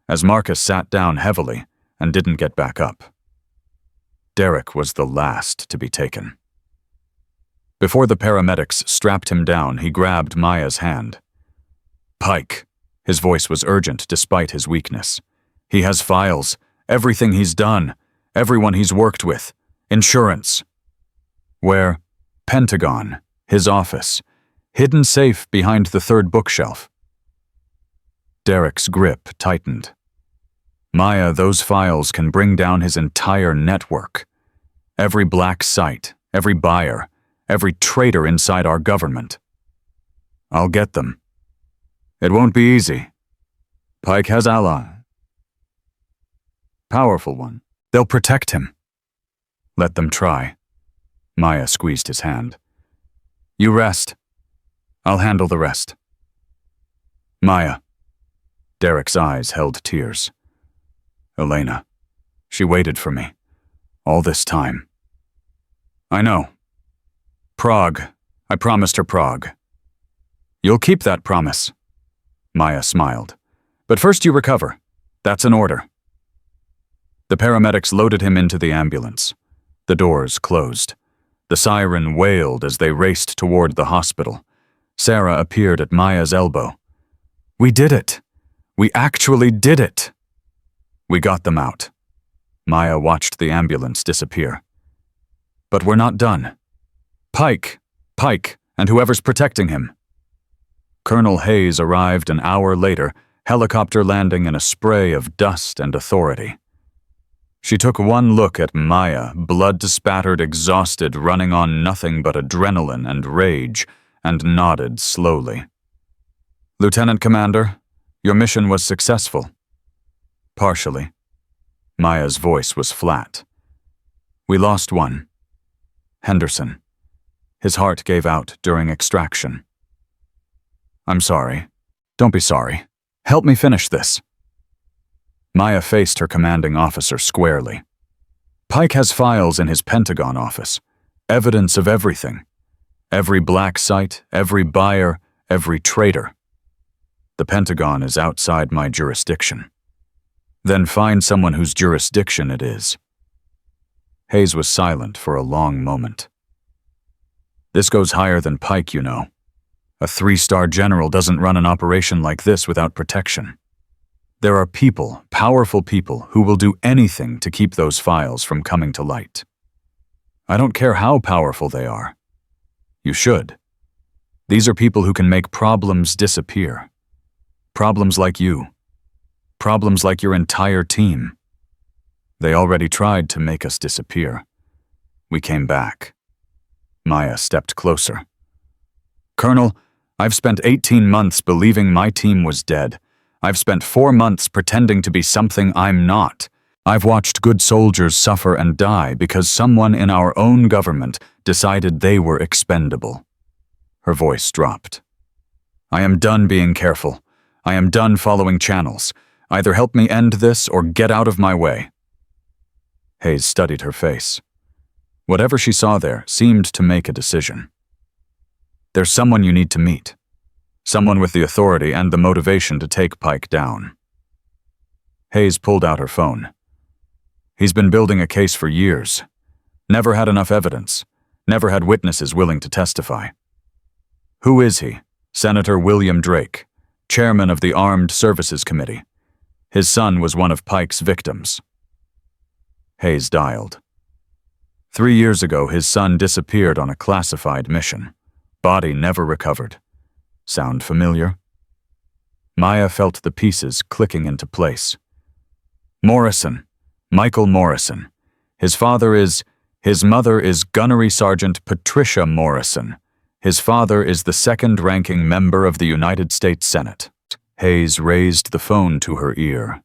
as Marcus sat down heavily and didn't get back up. Derek was the last to be taken. Before the paramedics strapped him down, he grabbed Maya's hand. Pike. His voice was urgent despite his weakness. He has files, everything he's done, everyone he's worked with, insurance. Where? Pentagon, his office, hidden safe behind the third bookshelf. Derek's grip tightened. Maya, those files can bring down his entire network. Every black site, every buyer, every traitor inside our government. I'll get them. It won't be easy. Pike has ally. Powerful one. They'll protect him. Let them try. Maya squeezed his hand. You rest. I'll handle the rest. Maya. Derek's eyes held tears. Elena. She waited for me. All this time. I know. Prague. I promised her Prague. You'll keep that promise. Maya smiled. But first you recover. That's an order. The paramedics loaded him into the ambulance. The doors closed. The siren wailed as they raced toward the hospital. Sarah appeared at Maya's elbow. We did it. We actually did it. We got them out. Maya watched the ambulance disappear. But we're not done. Pike, and whoever's protecting him. Colonel Hayes arrived an hour later, helicopter landing in a spray of dust and authority. She took one look at Maya, blood-spattered, exhausted, running on nothing but adrenaline and rage, and nodded slowly. Lieutenant Commander, your mission was successful. Partially. Maya's voice was flat. We lost one. Henderson. His heart gave out during extraction. I'm sorry. Don't be sorry. Help me finish this. Maya faced her commanding officer squarely. Pike has files in his Pentagon office. Evidence of everything. Every black site, every buyer, every traitor. The Pentagon is outside my jurisdiction. Then find someone whose jurisdiction it is. Hayes was silent for a long moment. This goes higher than Pike, you know. A 3-star general doesn't run an operation like this without protection. There are people, powerful people, who will do anything to keep those files from coming to light. I don't care how powerful they are. You should. These are people who can make problems disappear. Problems like you. Problems like your entire team. They already tried to make us disappear. We came back. Maya stepped closer. Colonel, I've spent 18 months believing my team was dead. I've spent 4 months pretending to be something I'm not. I've watched good soldiers suffer and die because someone in our own government decided they were expendable. Her voice dropped. I am done being careful. I am done following channels. Either help me end this or get out of my way. Hayes studied her face. Whatever she saw there seemed to make a decision. There's someone you need to meet. Someone with the authority and the motivation to take Pike down. Hayes pulled out her phone. He's been building a case for years. Never had enough evidence. Never had witnesses willing to testify. Who is he? Senator William Drake, chairman of the Armed Services Committee. His son was one of Pike's victims. Hayes dialed. 3 years ago, his son disappeared on a classified mission. Body never recovered. Sound familiar? Maya felt the pieces clicking into place. Morrison. Michael Morrison. His mother is Gunnery Sergeant Patricia Morrison. His father is the second-ranking member of the United States Senate. Hayes raised the phone to her ear.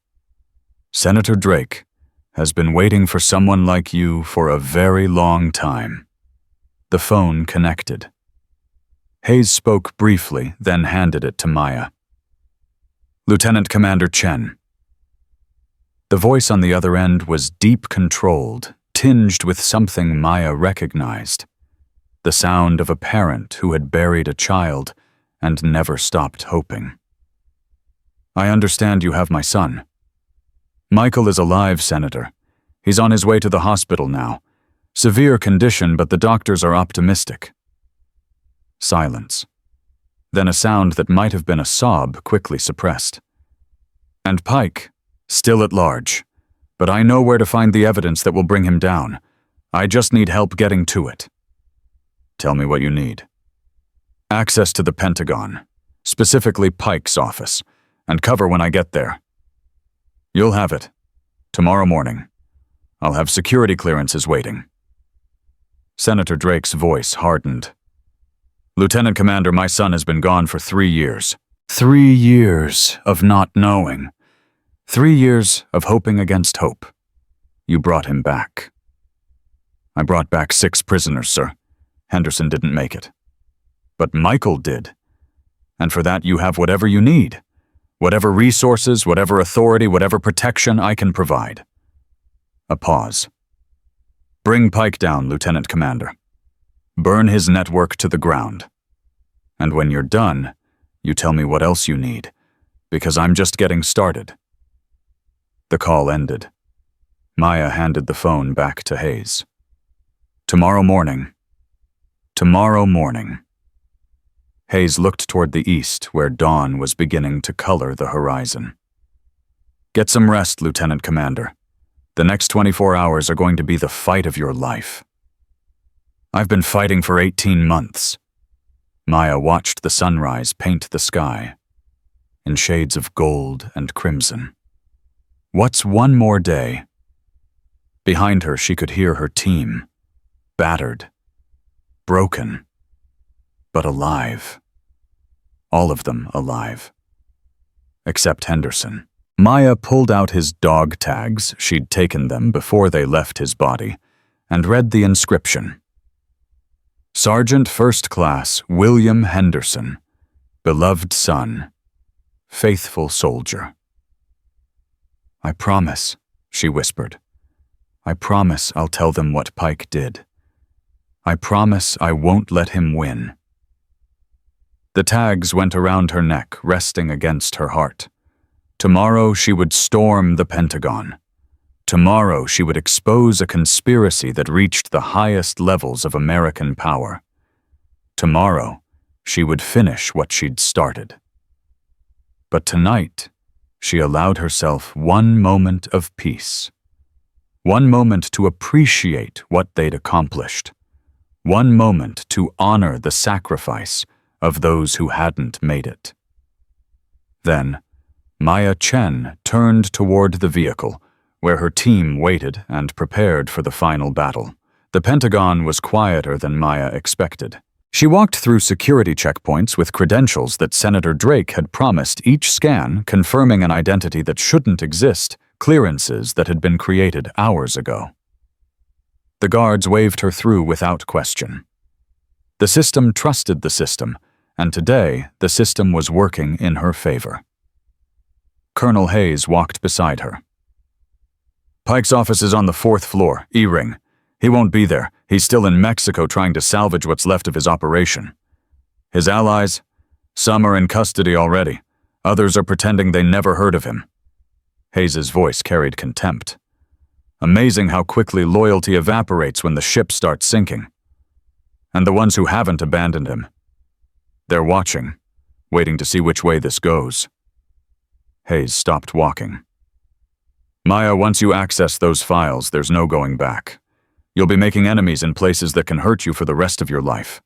Senator Drake has been waiting for someone like you for a very long time. The phone connected. Hayes spoke briefly, then handed it to Maya. Lieutenant Commander Chen. The voice on the other end was deep-controlled, tinged with something Maya recognized. The sound of a parent who had buried a child and never stopped hoping. I understand you have my son. Michael is alive, Senator. He's on his way to the hospital now. Severe condition, but the doctors are optimistic. Silence. Then a sound that might have been a sob quickly suppressed. And Pike, still at large. But I know where to find the evidence that will bring him down. I just need help getting to it. Tell me what you need. Access to the Pentagon, specifically Pike's office, and cover when I get there. You'll have it. Tomorrow morning. I'll have security clearances waiting. Senator Drake's voice hardened. Lieutenant Commander, my son has been gone for 3 years. 3 years of not knowing. 3 years of hoping against hope. You brought him back. I brought back 6 prisoners, sir. Henderson didn't make it. But Michael did. And for that you have whatever you need. Whatever resources, whatever authority, whatever protection I can provide. A pause. Bring Pike down, Lieutenant Commander. Burn his network to the ground. And when you're done, you tell me what else you need, because I'm just getting started. The call ended. Maya handed the phone back to Hayes. Tomorrow morning. Tomorrow morning. Hayes looked toward the east, where dawn was beginning to color the horizon. Get some rest, Lieutenant Commander. The next 24 hours are going to be the fight of your life. I've been fighting for 18 months. Maya watched the sunrise paint the sky in shades of gold and crimson. What's one more day? Behind her, she could hear her team, battered, broken, but alive. All of them alive. Except Henderson. Maya pulled out his dog tags, she'd taken them before they left his body, and read the inscription. Sergeant First Class William Henderson, beloved son, faithful soldier. I promise, she whispered. I promise I'll tell them what Pike did. I promise I won't let him win. The tags went around her neck, resting against her heart. Tomorrow she would storm the Pentagon. Tomorrow she would expose a conspiracy that reached the highest levels of American power. Tomorrow she would finish what she'd started. But tonight, she allowed herself one moment of peace. One moment to appreciate what they'd accomplished. One moment to honor the sacrifice of those who hadn't made it. Then, Maya Chen turned toward the vehicle, where her team waited and prepared for the final battle. The Pentagon was quieter than Maya expected. She walked through security checkpoints with credentials that Senator Drake had promised, each scan confirming an identity that shouldn't exist, clearances that had been created hours ago. The guards waved her through without question. The system trusted the system, and today the system was working in her favor. Colonel Hayes walked beside her. Pike's office is on the 4th floor, E-ring. He won't be there. He's still in Mexico trying to salvage what's left of his operation. His allies? Some are in custody already. Others are pretending they never heard of him. Hayes's voice carried contempt. Amazing how quickly loyalty evaporates when the ship starts sinking. And the ones who haven't abandoned him. They're watching, waiting to see which way this goes. Hayes stopped walking. Maya, once you access those files, there's no going back. You'll be making enemies in places that can hurt you for the rest of your life.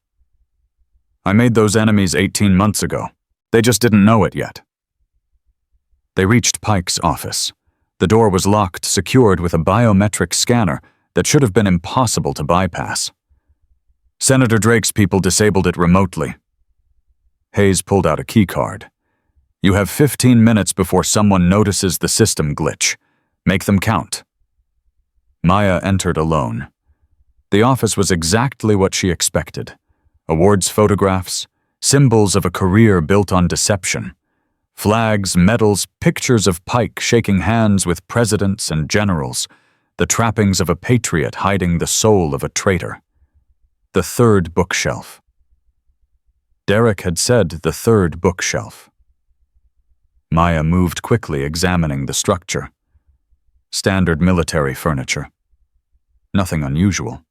I made those enemies 18 months ago. They just didn't know it yet. They reached Pike's office. The door was locked, secured with a biometric scanner that should have been impossible to bypass. Senator Drake's people disabled it remotely. Hayes pulled out a keycard. You have 15 minutes before someone notices the system glitch. Make them count. Maya entered alone. The office was exactly what she expected. Awards photographs, symbols of a career built on deception. Flags, medals, pictures of Pike shaking hands with presidents and generals, the trappings of a patriot hiding the soul of a traitor. The third bookshelf. Derek had said the third bookshelf. Maya moved quickly, examining the structure. Standard military furniture. Nothing unusual.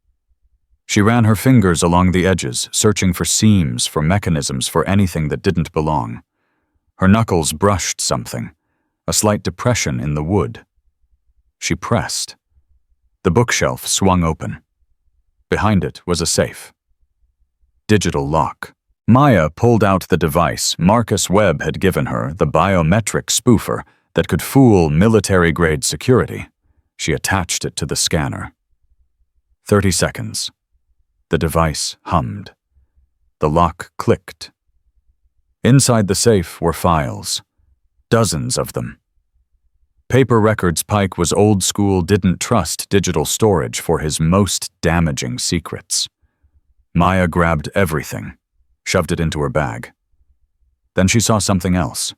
She ran her fingers along the edges, searching for seams, for mechanisms, for anything that didn't belong. Her knuckles brushed something, a slight depression in the wood. She pressed. The bookshelf swung open. Behind it was a safe. Digital lock. Maya pulled out the device Marcus Webb had given her, the biometric spoofer that could fool military-grade security. She attached it to the scanner. 30 seconds. The device hummed. The lock clicked. Inside the safe were files. Dozens of them. Paper records. Pike was old school, didn't trust digital storage for his most damaging secrets. Maya grabbed everything, shoved it into her bag. Then she saw something else.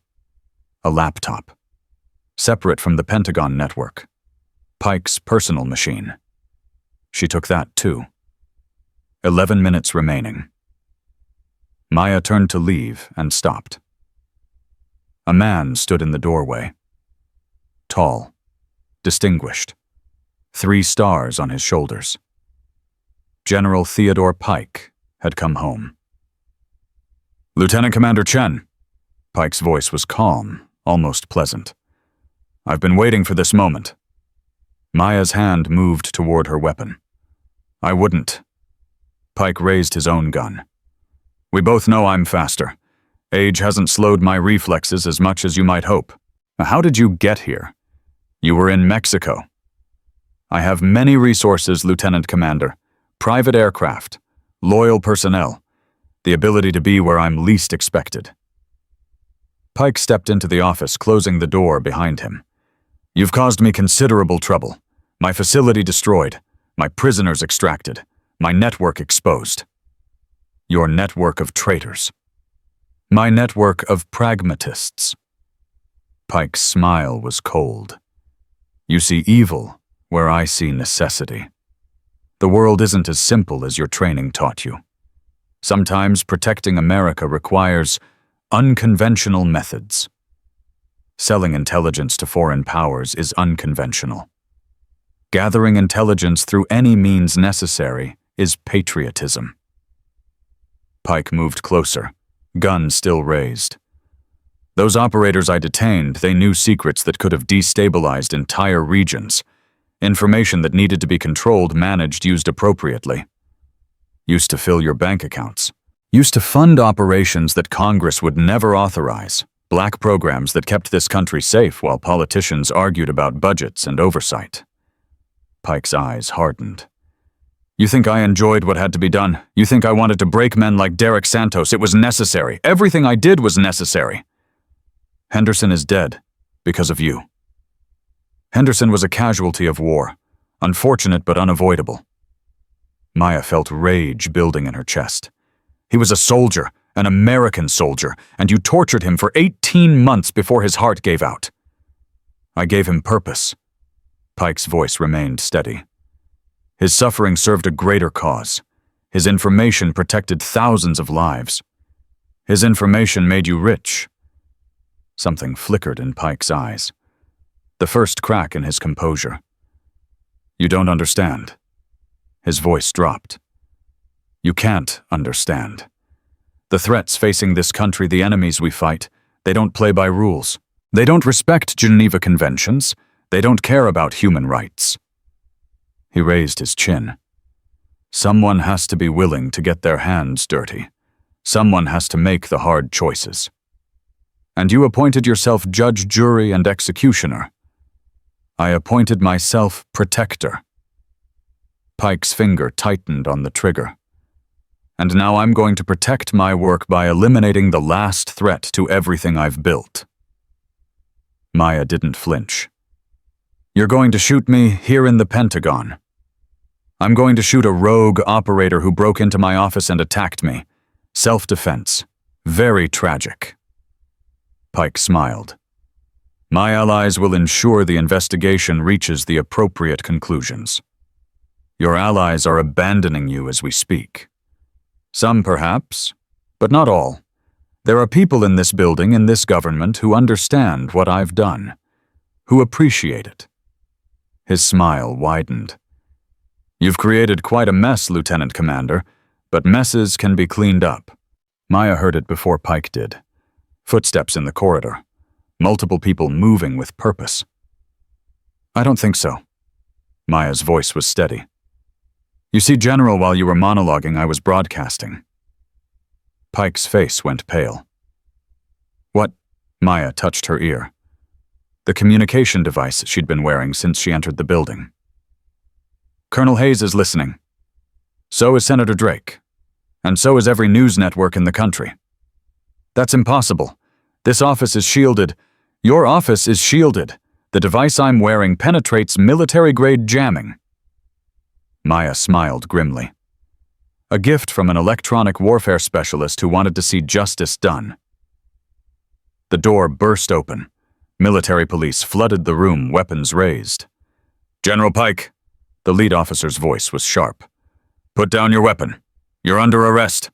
A laptop. Separate from the Pentagon network. Pike's personal machine. She took that too. 11 minutes remaining. Maya turned to leave and stopped. A man stood in the doorway. Tall, distinguished, 3 stars on his shoulders. General Theodore Pike had come home. Lieutenant Commander Chen. Pike's voice was calm, almost pleasant. I've been waiting for this moment. Maya's hand moved toward her weapon. I wouldn't. Pike raised his own gun. We both know I'm faster. Age hasn't slowed my reflexes as much as you might hope. How did you get here? You were in Mexico. I have many resources, Lieutenant Commander. Private aircraft, loyal personnel, the ability to be where I'm least expected. Pike stepped into the office, closing the door behind him. You've caused me considerable trouble. My facility destroyed, my prisoners extracted, my network exposed. Your network of traitors. My network of pragmatists. Pike's smile was cold. You see evil where I see necessity. The world isn't as simple as your training taught you. Sometimes protecting America requires unconventional methods. Selling intelligence to foreign powers is unconventional. Gathering intelligence through any means necessary is patriotism. Pike moved closer, gun still raised. Those operators I detained, they knew secrets that could have destabilized entire regions. Information that needed to be controlled, managed, used appropriately. Used to fill your bank accounts. Used to fund operations that Congress would never authorize. Black programs that kept this country safe while politicians argued about budgets and oversight. Pike's eyes hardened. You think I enjoyed what had to be done? You think I wanted to break men like Derek Santos? It was necessary. Everything I did was necessary. Henderson is dead because of you. Henderson was a casualty of war, unfortunate but unavoidable. Maya felt rage building in her chest. He was a soldier, an American soldier, and you tortured him for 18 months before his heart gave out. I gave him purpose. Pike's voice remained steady. His suffering served a greater cause. His information protected thousands of lives. His information made you rich. Something flickered in Pike's eyes. The first crack in his composure. You don't understand. His voice dropped. You can't understand. The threats facing this country, the enemies we fight, they don't play by rules. They don't respect Geneva Conventions. They don't care about human rights. He raised his chin. Someone has to be willing to get their hands dirty. Someone has to make the hard choices. And you appointed yourself judge, jury, and executioner. I appointed myself protector. Pike's finger tightened on the trigger. And now I'm going to protect my work by eliminating the last threat to everything I've built. Maya didn't flinch. You're going to shoot me here in the Pentagon. I'm going to shoot a rogue operator who broke into my office and attacked me. Self-defense. Very tragic. Pike smiled. My allies will ensure the investigation reaches the appropriate conclusions. Your allies are abandoning you as we speak. Some perhaps, but not all. There are people in this building, in this government, who understand what I've done, who appreciate it. His smile widened. You've created quite a mess, Lieutenant Commander, but messes can be cleaned up. Maya heard it before Pike did. Footsteps in the corridor. Multiple people moving with purpose. I don't think so. Maya's voice was steady. You see, General, while you were monologuing, I was broadcasting. Pike's face went pale. What? Maya touched her ear. The communication device she'd been wearing since she entered the building. Colonel Hayes is listening. So is Senator Drake. And so is every news network in the country. That's impossible. This office is shielded. Your office is shielded. The device I'm wearing penetrates military-grade jamming. Maya smiled grimly. A gift from an electronic warfare specialist who wanted to see justice done. The door burst open. Military police flooded the room, weapons raised. General Pike, the lead officer's voice was sharp. Put down your weapon. You're under arrest.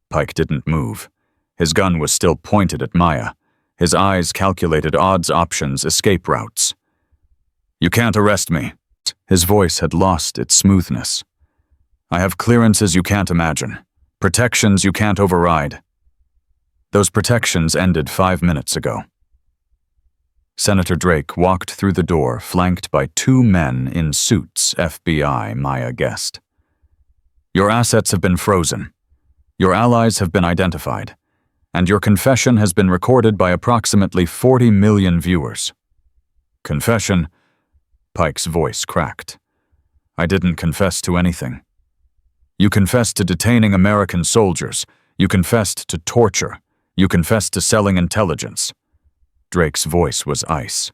Pike didn't move. His gun was still pointed at Maya. His eyes calculated odds, options, escape routes. You can't arrest me. His voice had lost its smoothness. I have clearances you can't imagine. Protections you can't override. Those protections ended 5 minutes ago. Senator Drake walked through the door, flanked by 2 men in suits, FBI, Maya guessed. Your assets have been frozen. Your allies have been identified. And your confession has been recorded by approximately 40 million viewers. Confession? Pike's voice cracked. I didn't confess to anything. You confessed to detaining American soldiers. You confessed to torture. You confessed to selling intelligence. Drake's voice was ice.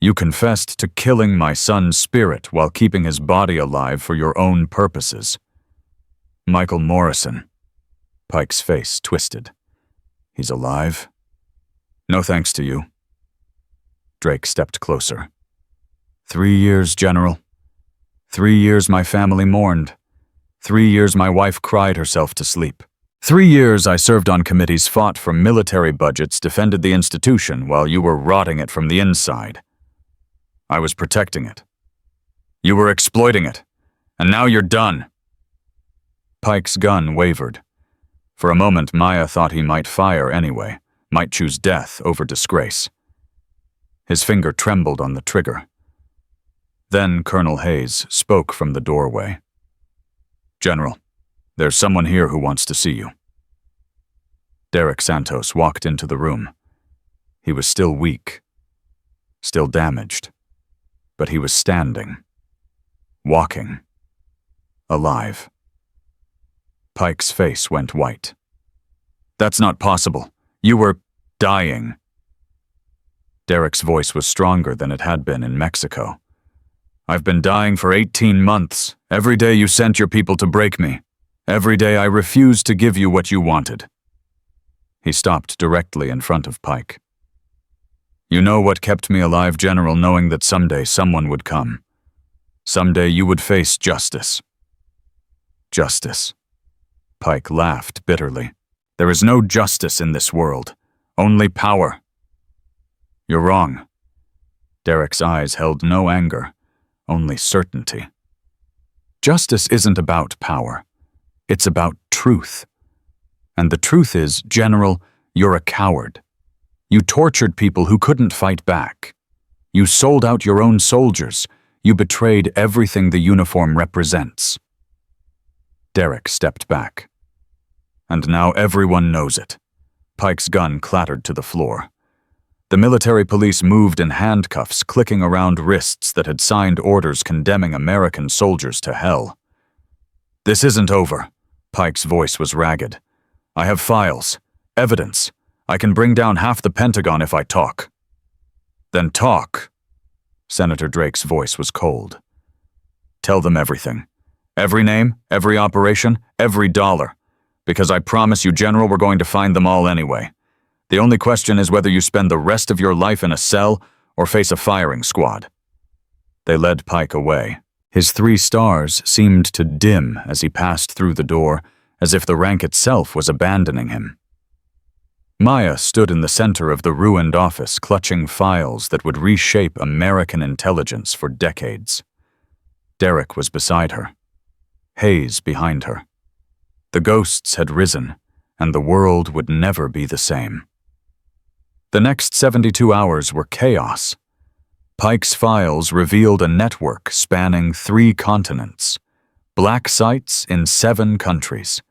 You confessed to killing my son's spirit while keeping his body alive for your own purposes. Michael Morrison. Pike's face twisted. He's alive? No thanks to you. Drake stepped closer. 3 years, General. 3 years my family mourned. 3 years my wife cried herself to sleep. 3 years I served on committees, fought for military budgets, defended the institution while you were rotting it from the inside. I was protecting it. You were exploiting it. And now you're done. Pike's gun wavered. For a moment, Maya thought he might fire anyway, might choose death over disgrace. His finger trembled on the trigger. Then Colonel Hayes spoke from the doorway. General, there's someone here who wants to see you. Derek Santos walked into the room. He was still weak, still damaged, but he was standing, walking, alive. Pike's face went white. That's not possible. You were dying. Derek's voice was stronger than it had been in Mexico. I've been dying for 18 months. Every day you sent your people to break me. Every day I refused to give you what you wanted. He stopped directly in front of Pike. You know what kept me alive, General, knowing that someday someone would come. Someday you would face justice. Justice. Pike laughed bitterly. There is no justice in this world, only power. You're wrong. Derek's eyes held no anger, only certainty. Justice isn't about power. It's about truth. And the truth is, General, you're a coward. You tortured people who couldn't fight back. You sold out your own soldiers. You betrayed everything the uniform represents. Derek stepped back. And now everyone knows it. Pike's gun clattered to the floor. The military police moved in handcuffs, clicking around wrists that had signed orders condemning American soldiers to hell. "This isn't over." Pike's voice was ragged. "I have files, evidence. I can bring down half the Pentagon if I talk." "Then talk." Senator Drake's voice was cold. "Tell them everything. Every name, every operation, every dollar. Because I promise you, General, we're going to find them all anyway. The only question is whether you spend the rest of your life in a cell or face a firing squad." They led Pike away. His 3 stars seemed to dim as he passed through the door, as if the rank itself was abandoning him. Maya stood in the center of the ruined office, clutching files that would reshape American intelligence for decades. Derek was beside her. Haze behind her. The ghosts had risen, and the world would never be the same. The next 72 hours were chaos. Pike's files revealed a network spanning 3 continents, black sites in 7 countries,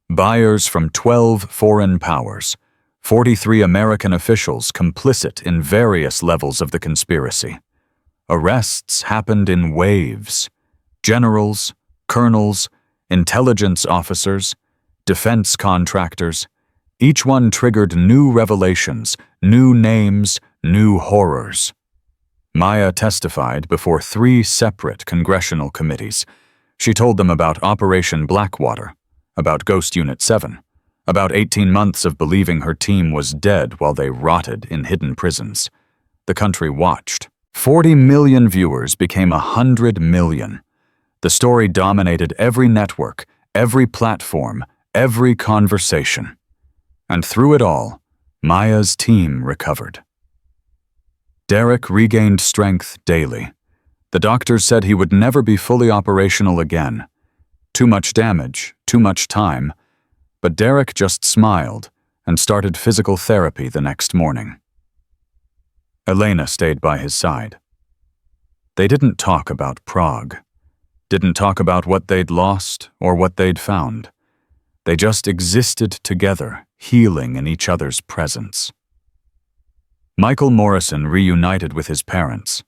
buyers from 12 foreign powers, 43 American officials complicit in various levels of the conspiracy. Arrests happened in waves. Generals, colonels, intelligence officers, defense contractors. Each one triggered new revelations, new names, new horrors. Maya testified before 3 separate congressional committees. She told them about Operation Blackwater, about Ghost Unit 7, about 18 months of believing her team was dead while they rotted in hidden prisons. The country watched. 40 million viewers became 100 million. The story dominated every network, every platform, every conversation. And through it all, Maya's team recovered. Derek regained strength daily. The doctors said he would never be fully operational again. Too much damage, too much time. But Derek just smiled and started physical therapy the next morning. Elena stayed by his side. They didn't talk about Prague. Didn't talk about what they'd lost or what they'd found. They just existed together, healing in each other's presence. Michael Morrison reunited with his parents.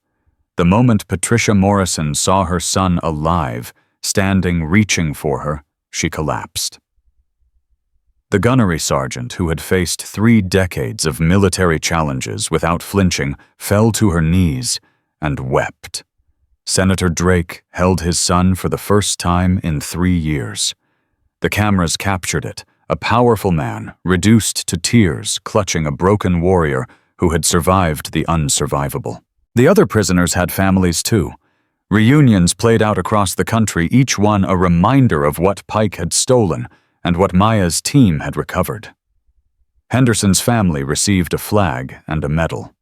The moment Patricia Morrison saw her son alive, standing, reaching for her, she collapsed. The gunnery sergeant, who had faced 3 decades of military challenges without flinching, fell to her knees and wept. Senator Drake held his son for the first time in 3 years. The cameras captured it, a powerful man, reduced to tears, clutching a broken warrior who had survived the unsurvivable. The other prisoners had families too. Reunions played out across the country, each one a reminder of what Pike had stolen and what Maya's team had recovered. Henderson's family received a flag and a medal.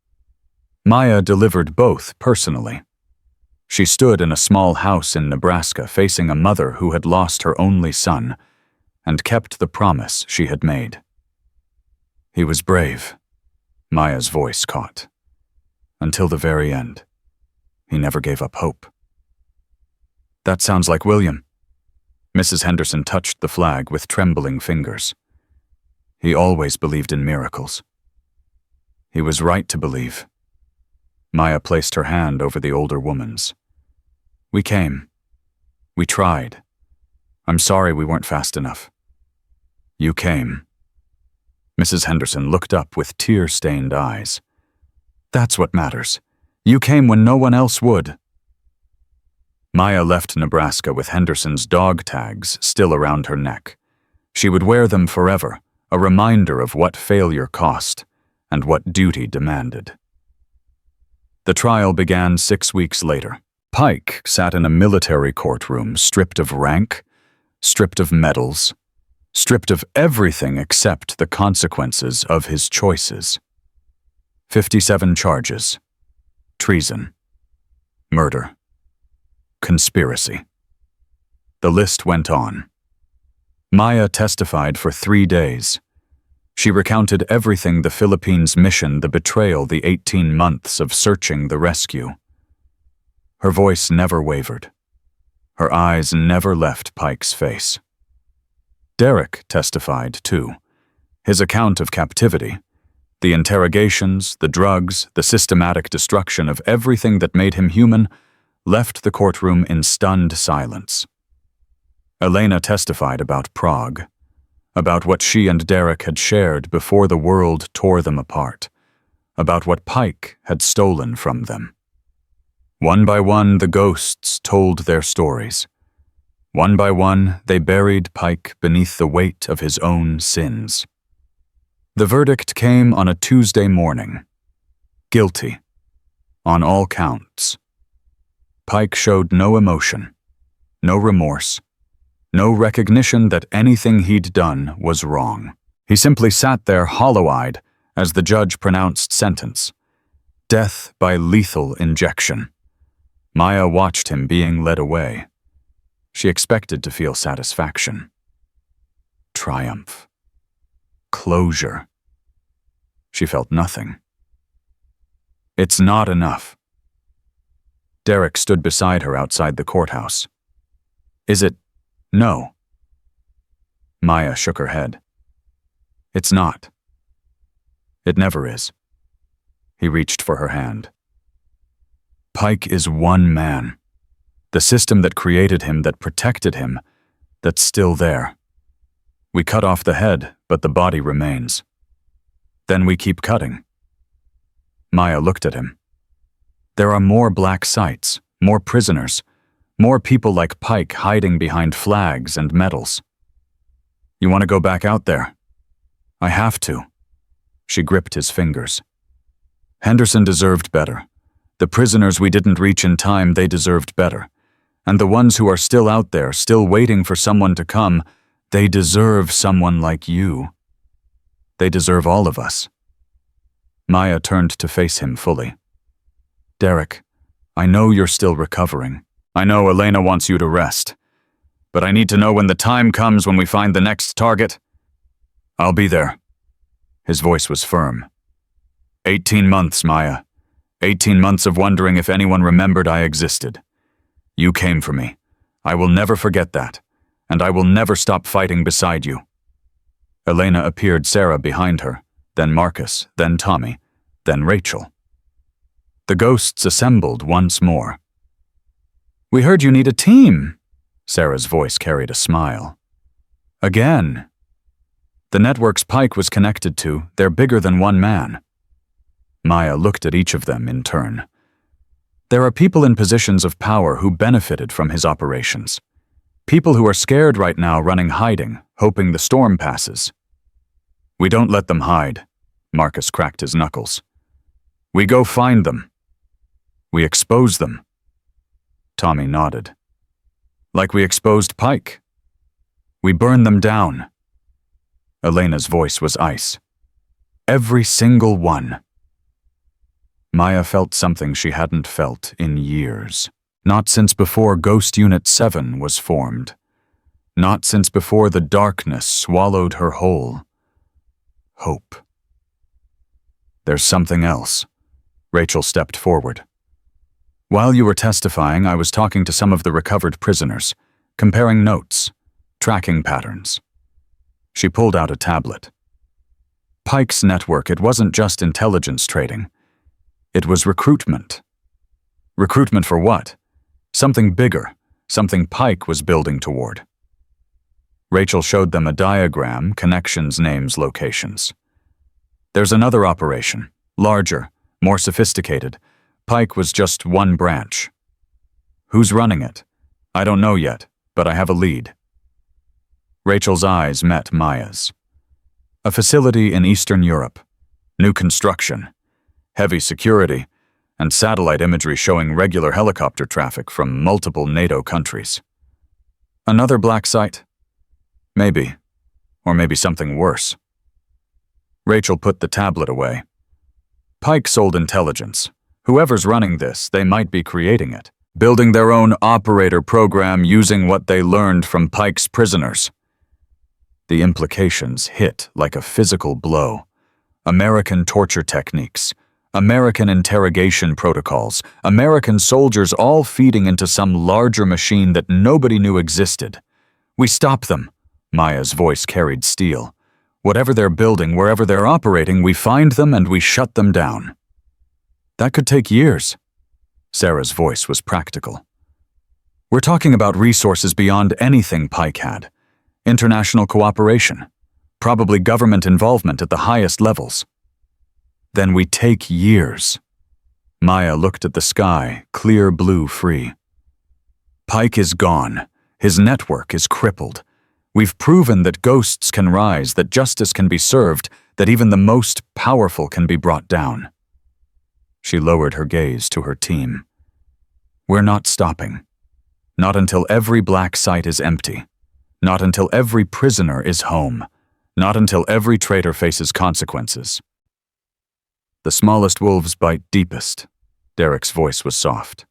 Maya delivered both personally. She stood in a small house in Nebraska facing a mother who had lost her only son and kept the promise she had made. He was brave, Maya's voice caught. Until the very end. He never gave up hope. That sounds like William. Mrs. Henderson touched the flag with trembling fingers. He always believed in miracles. He was right to believe. Maya placed her hand over the older woman's. We came. We tried. I'm sorry we weren't fast enough. You came. Mrs. Henderson looked up with tear-stained eyes. That's what matters. You came when no one else would. Maya left Nebraska with Henderson's dog tags still around her neck. She would wear them forever, a reminder of what failure cost and what duty demanded. The trial began 6 weeks later. Pike sat in a military courtroom stripped of rank, stripped of medals, stripped of everything except the consequences of his choices. 57 charges. Treason. Murder. Conspiracy. The list went on. Maya testified for 3 days. She recounted everything: the Philippines mission, the betrayal, the 18 months of searching, the rescue. Her voice never wavered. Her eyes never left Pike's face. Derek testified, too. His account of captivity, The interrogations, the drugs, the systematic destruction of everything that made him human left the courtroom in stunned silence. Elena testified about Prague, about what she and Derek had shared before the world tore them apart, about what Pike had stolen from them. One by one, the ghosts told their stories. One by one, they buried Pike beneath the weight of his own sins. The verdict came on a Tuesday morning. Guilty. On all counts. Pike showed no emotion, no remorse, no recognition that anything he'd done was wrong. He simply sat there hollow-eyed as the judge pronounced sentence. Death by lethal injection. Maya watched him being led away. She expected to feel satisfaction. Triumph. Closure. She felt nothing. It's not enough. Derek stood beside her outside the courthouse. Is it? No. Maya shook her head. It's not. It never is. He reached for her hand. Pike is one man. The system that created him, that protected him, that's still there. We cut off the head, but the body remains. Then we keep cutting. Maya looked at him. There are more black sites, more prisoners, more people like Pike hiding behind flags and medals. You want to go back out there? I have to. She gripped his fingers. Henderson deserved better. The prisoners we didn't reach in time, they deserved better. And the ones who are still out there, still waiting for someone to come, they deserve someone like you. They deserve all of us. Maya turned to face him fully. Derek, I know you're still recovering. I know Elena wants you to rest. But I need to know when the time comes when we find the next target. I'll be there. His voice was firm. 18 months, Maya. 18 months of wondering if anyone remembered I existed. You came for me. I will never forget that. And I will never stop fighting beside you. Elena appeared Sarah behind her, then Marcus, then Tommy, then Rachel. The ghosts assembled once more. We heard you need a team. Sarah's voice carried a smile. Again. The networks Pike was connected to, they're bigger than one man. Maya looked at each of them in turn. There are people in positions of power who benefited from his operations. People who are scared right now running hiding, hoping the storm passes. We don't let them hide. Marcus cracked his knuckles. We go find them. We expose them. Tommy nodded. Like we exposed Pike. We burn them down. Elena's voice was ice. Every single one. Maya felt something she hadn't felt in years. Not since before Ghost Unit 7 was formed. Not since before the darkness swallowed her whole. Hope. There's something else. Rachel stepped forward. While you were testifying, I was talking to some of the recovered prisoners, comparing notes, tracking patterns. She pulled out a tablet. Pike's network, it wasn't just intelligence trading. It was recruitment. Recruitment for what? Something bigger, something Pike was building toward. Rachel showed them a diagram, connections, names, locations. There's another operation, larger, more sophisticated. Pike was just one branch. Who's running it? I don't know yet, but I have a lead. Rachel's eyes met Maya's. A facility in Eastern Europe. New construction. Heavy security, and satellite imagery showing regular helicopter traffic from multiple NATO countries. Another black site? Maybe. Or maybe something worse. Rachel put the tablet away. Pike sold intelligence. Whoever's running this, they might be creating it, building their own operator program using what they learned from Pike's prisoners. The implications hit like a physical blow. American torture techniques, American interrogation protocols, American soldiers all feeding into some larger machine that nobody knew existed. We stop them. Maya's voice carried steel. Whatever they're building, wherever they're operating, we find them and we shut them down. That could take years. Sarah's voice was practical. We're talking about resources beyond anything Pike had. International cooperation. Probably government involvement at the highest levels. Then we take years. Maya looked at the sky, clear blue free. Pike is gone. His network is crippled. We've proven that ghosts can rise, that justice can be served, that even the most powerful can be brought down. She lowered her gaze to her team. We're not stopping. Not until every black site is empty. Not until every prisoner is home. Not until every traitor faces consequences. The smallest wolves bite deepest. Derek's voice was soft.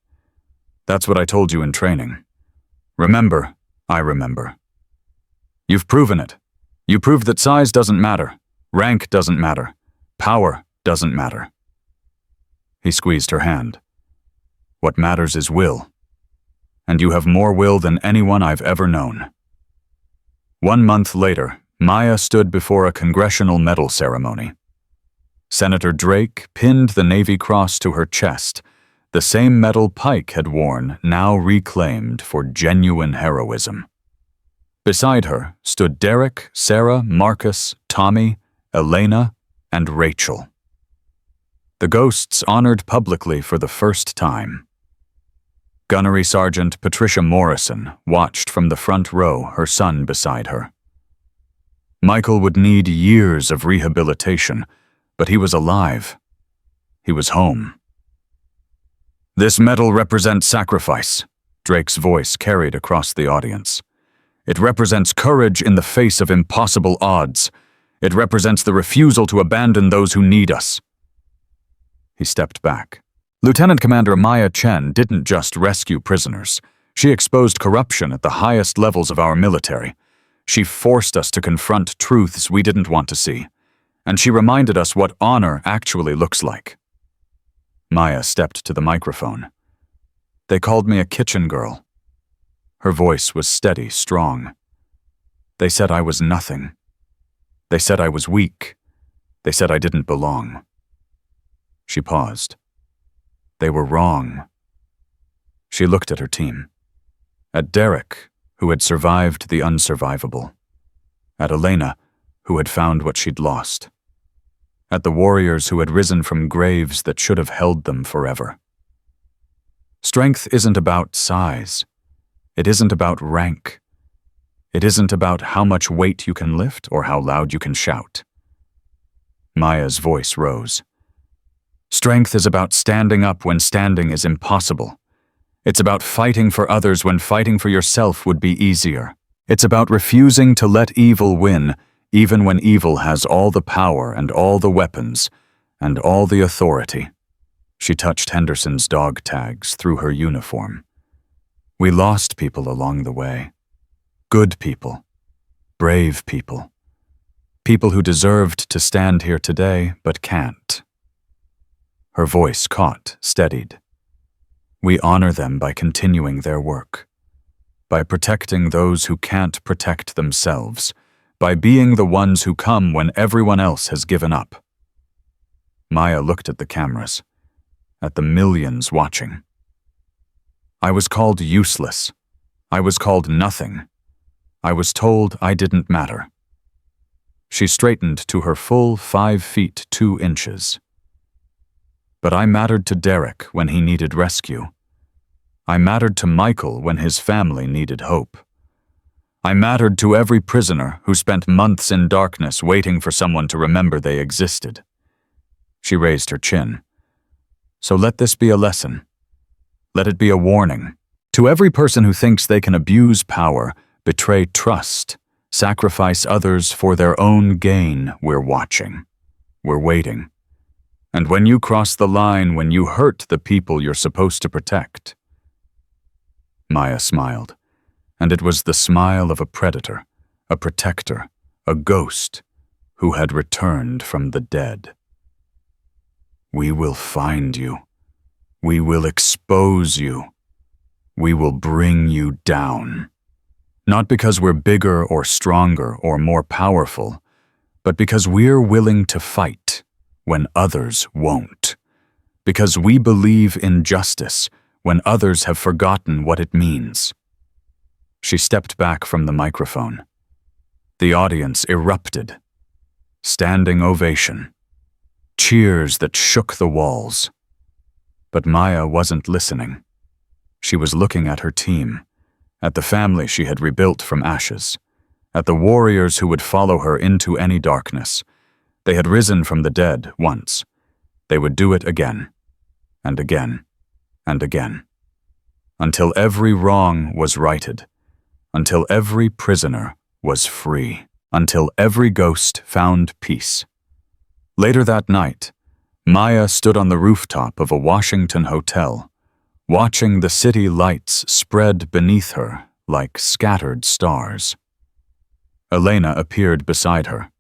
That's what I told you in training. Remember, I remember. You've proven it. You proved that size doesn't matter. Rank doesn't matter. Power doesn't matter. He squeezed her hand. What matters is will. And you have more will than anyone I've ever known. 1 month later, Maya stood before a congressional medal ceremony. Senator Drake pinned the Navy Cross to her chest, the same medal Pike had worn, now reclaimed for genuine heroism. Beside her stood Derek, Sarah, Marcus, Tommy, Elena, and Rachel. The ghosts honored publicly for the first time. Gunnery Sergeant Patricia Morrison watched from the front row, her son beside her. Michael would need years of rehabilitation, but he was alive. He was home. This medal represents sacrifice, Drake's voice carried across the audience. It represents courage in the face of impossible odds. It represents the refusal to abandon those who need us. He stepped back. Lieutenant Commander Maya Chen didn't just rescue prisoners. She exposed corruption at the highest levels of our military. She forced us to confront truths we didn't want to see. And she reminded us what honor actually looks like. Maya stepped to the microphone. They called me a kitchen girl. Her voice was steady, strong. They said I was nothing. They said I was weak. They said I didn't belong. She paused. They were wrong. She looked at her team. At Derek, who had survived the unsurvivable. At Elena, who had found what she'd lost. At the warriors who had risen from graves that should have held them forever. Strength isn't about size. It isn't about rank. It isn't about how much weight you can lift or how loud you can shout. Maya's voice rose. Strength is about standing up when standing is impossible. It's about fighting for others when fighting for yourself would be easier. It's about refusing to let evil win, even when evil has all the power and all the weapons and all the authority. She touched Henderson's dog tags through her uniform. We lost people along the way. Good people. Brave people. People who deserved to stand here today but can't. Her voice caught, steadied. We honor them by continuing their work. By protecting those who can't protect themselves. By being the ones who come when everyone else has given up. Maya looked at the cameras, at the millions watching. I was called useless. I was called nothing. I was told I didn't matter. She straightened to her full 5 feet 2 inches. But I mattered to Derek when he needed rescue. I mattered to Michael when his family needed hope. I mattered to every prisoner who spent months in darkness waiting for someone to remember they existed. She raised her chin. So let this be a lesson. Let it be a warning. To every person who thinks they can abuse power, betray trust, sacrifice others for their own gain, we're watching. We're waiting. And when you cross the line, when you hurt the people you're supposed to protect. Maya smiled. And it was the smile of a predator, a protector, a ghost, who had returned from the dead. We will find you. We will expose you. We will bring you down. Not because we're bigger or stronger or more powerful, but because we're willing to fight when others won't. Because we believe in justice when others have forgotten what it means. She stepped back from the microphone. The audience erupted. Standing ovation. Cheers that shook the walls. But Maya wasn't listening. She was looking at her team, at the family she had rebuilt from ashes, at the warriors who would follow her into any darkness. They had risen from the dead once. They would do it again, and again, and again, until every wrong was righted, until every prisoner was free, until every ghost found peace. Later that night, Maya stood on the rooftop of a Washington hotel, watching the city lights spread beneath her like scattered stars. Elena appeared beside her.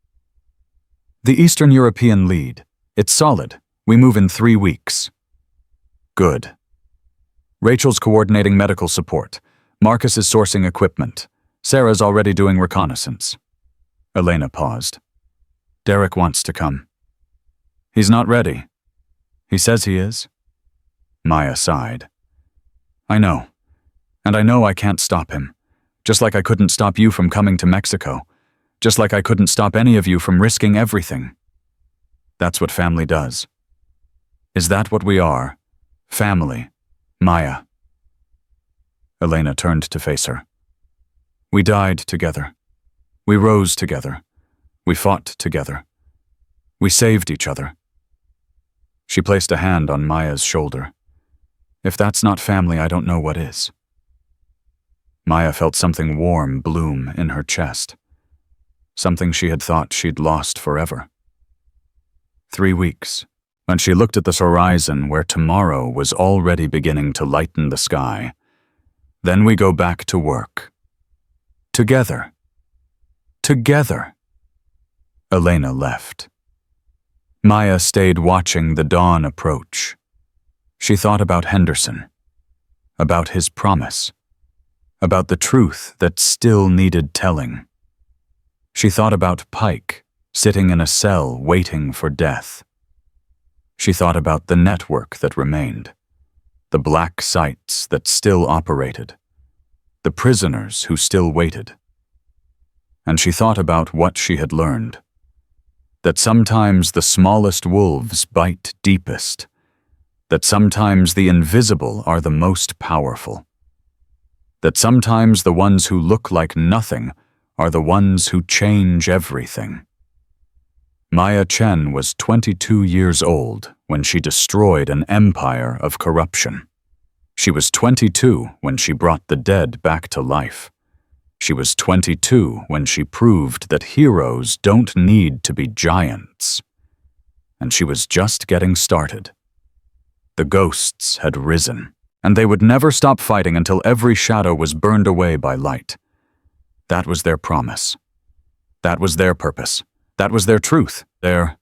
The Eastern European lead. It's solid. We move in 3 weeks. Good. Rachel's coordinating medical support. Marcus is sourcing equipment. Sarah's already doing reconnaissance. Elena paused. Derek wants to come. He's not ready. He says he is. Maya sighed. I know. And I know I can't stop him. Just like I couldn't stop you from coming to Mexico. Just like I couldn't stop any of you from risking everything. That's what family does. Is that what we are? Family. Maya. Elena turned to face her. We died together. We rose together. We fought together. We saved each other. She placed a hand on Maya's shoulder. If that's not family, I don't know what is. Maya felt something warm bloom in her chest. Something she had thought she'd lost forever. 3 weeks, and she looked at this horizon where tomorrow was already beginning to lighten the sky. Then we go back to work. Together. Together. Elena left. Maya stayed watching the dawn approach. She thought about Henderson, about his promise, about the truth that still needed telling. She thought about Pike, sitting in a cell waiting for death. She thought about the network that remained, the black sites that still operated, the prisoners who still waited. And she thought about what she had learned, that sometimes the smallest wolves bite deepest, that sometimes the invisible are the most powerful, that sometimes the ones who look like nothing are the ones who change everything. Maya Chen was 22 years old when she destroyed an empire of corruption. She was 22 when she brought the dead back to life. She was 22 when she proved that heroes don't need to be giants. And she was just getting started. The ghosts had risen, and they would never stop fighting until every shadow was burned away by light. That was their promise. That was their purpose. That was their truth, their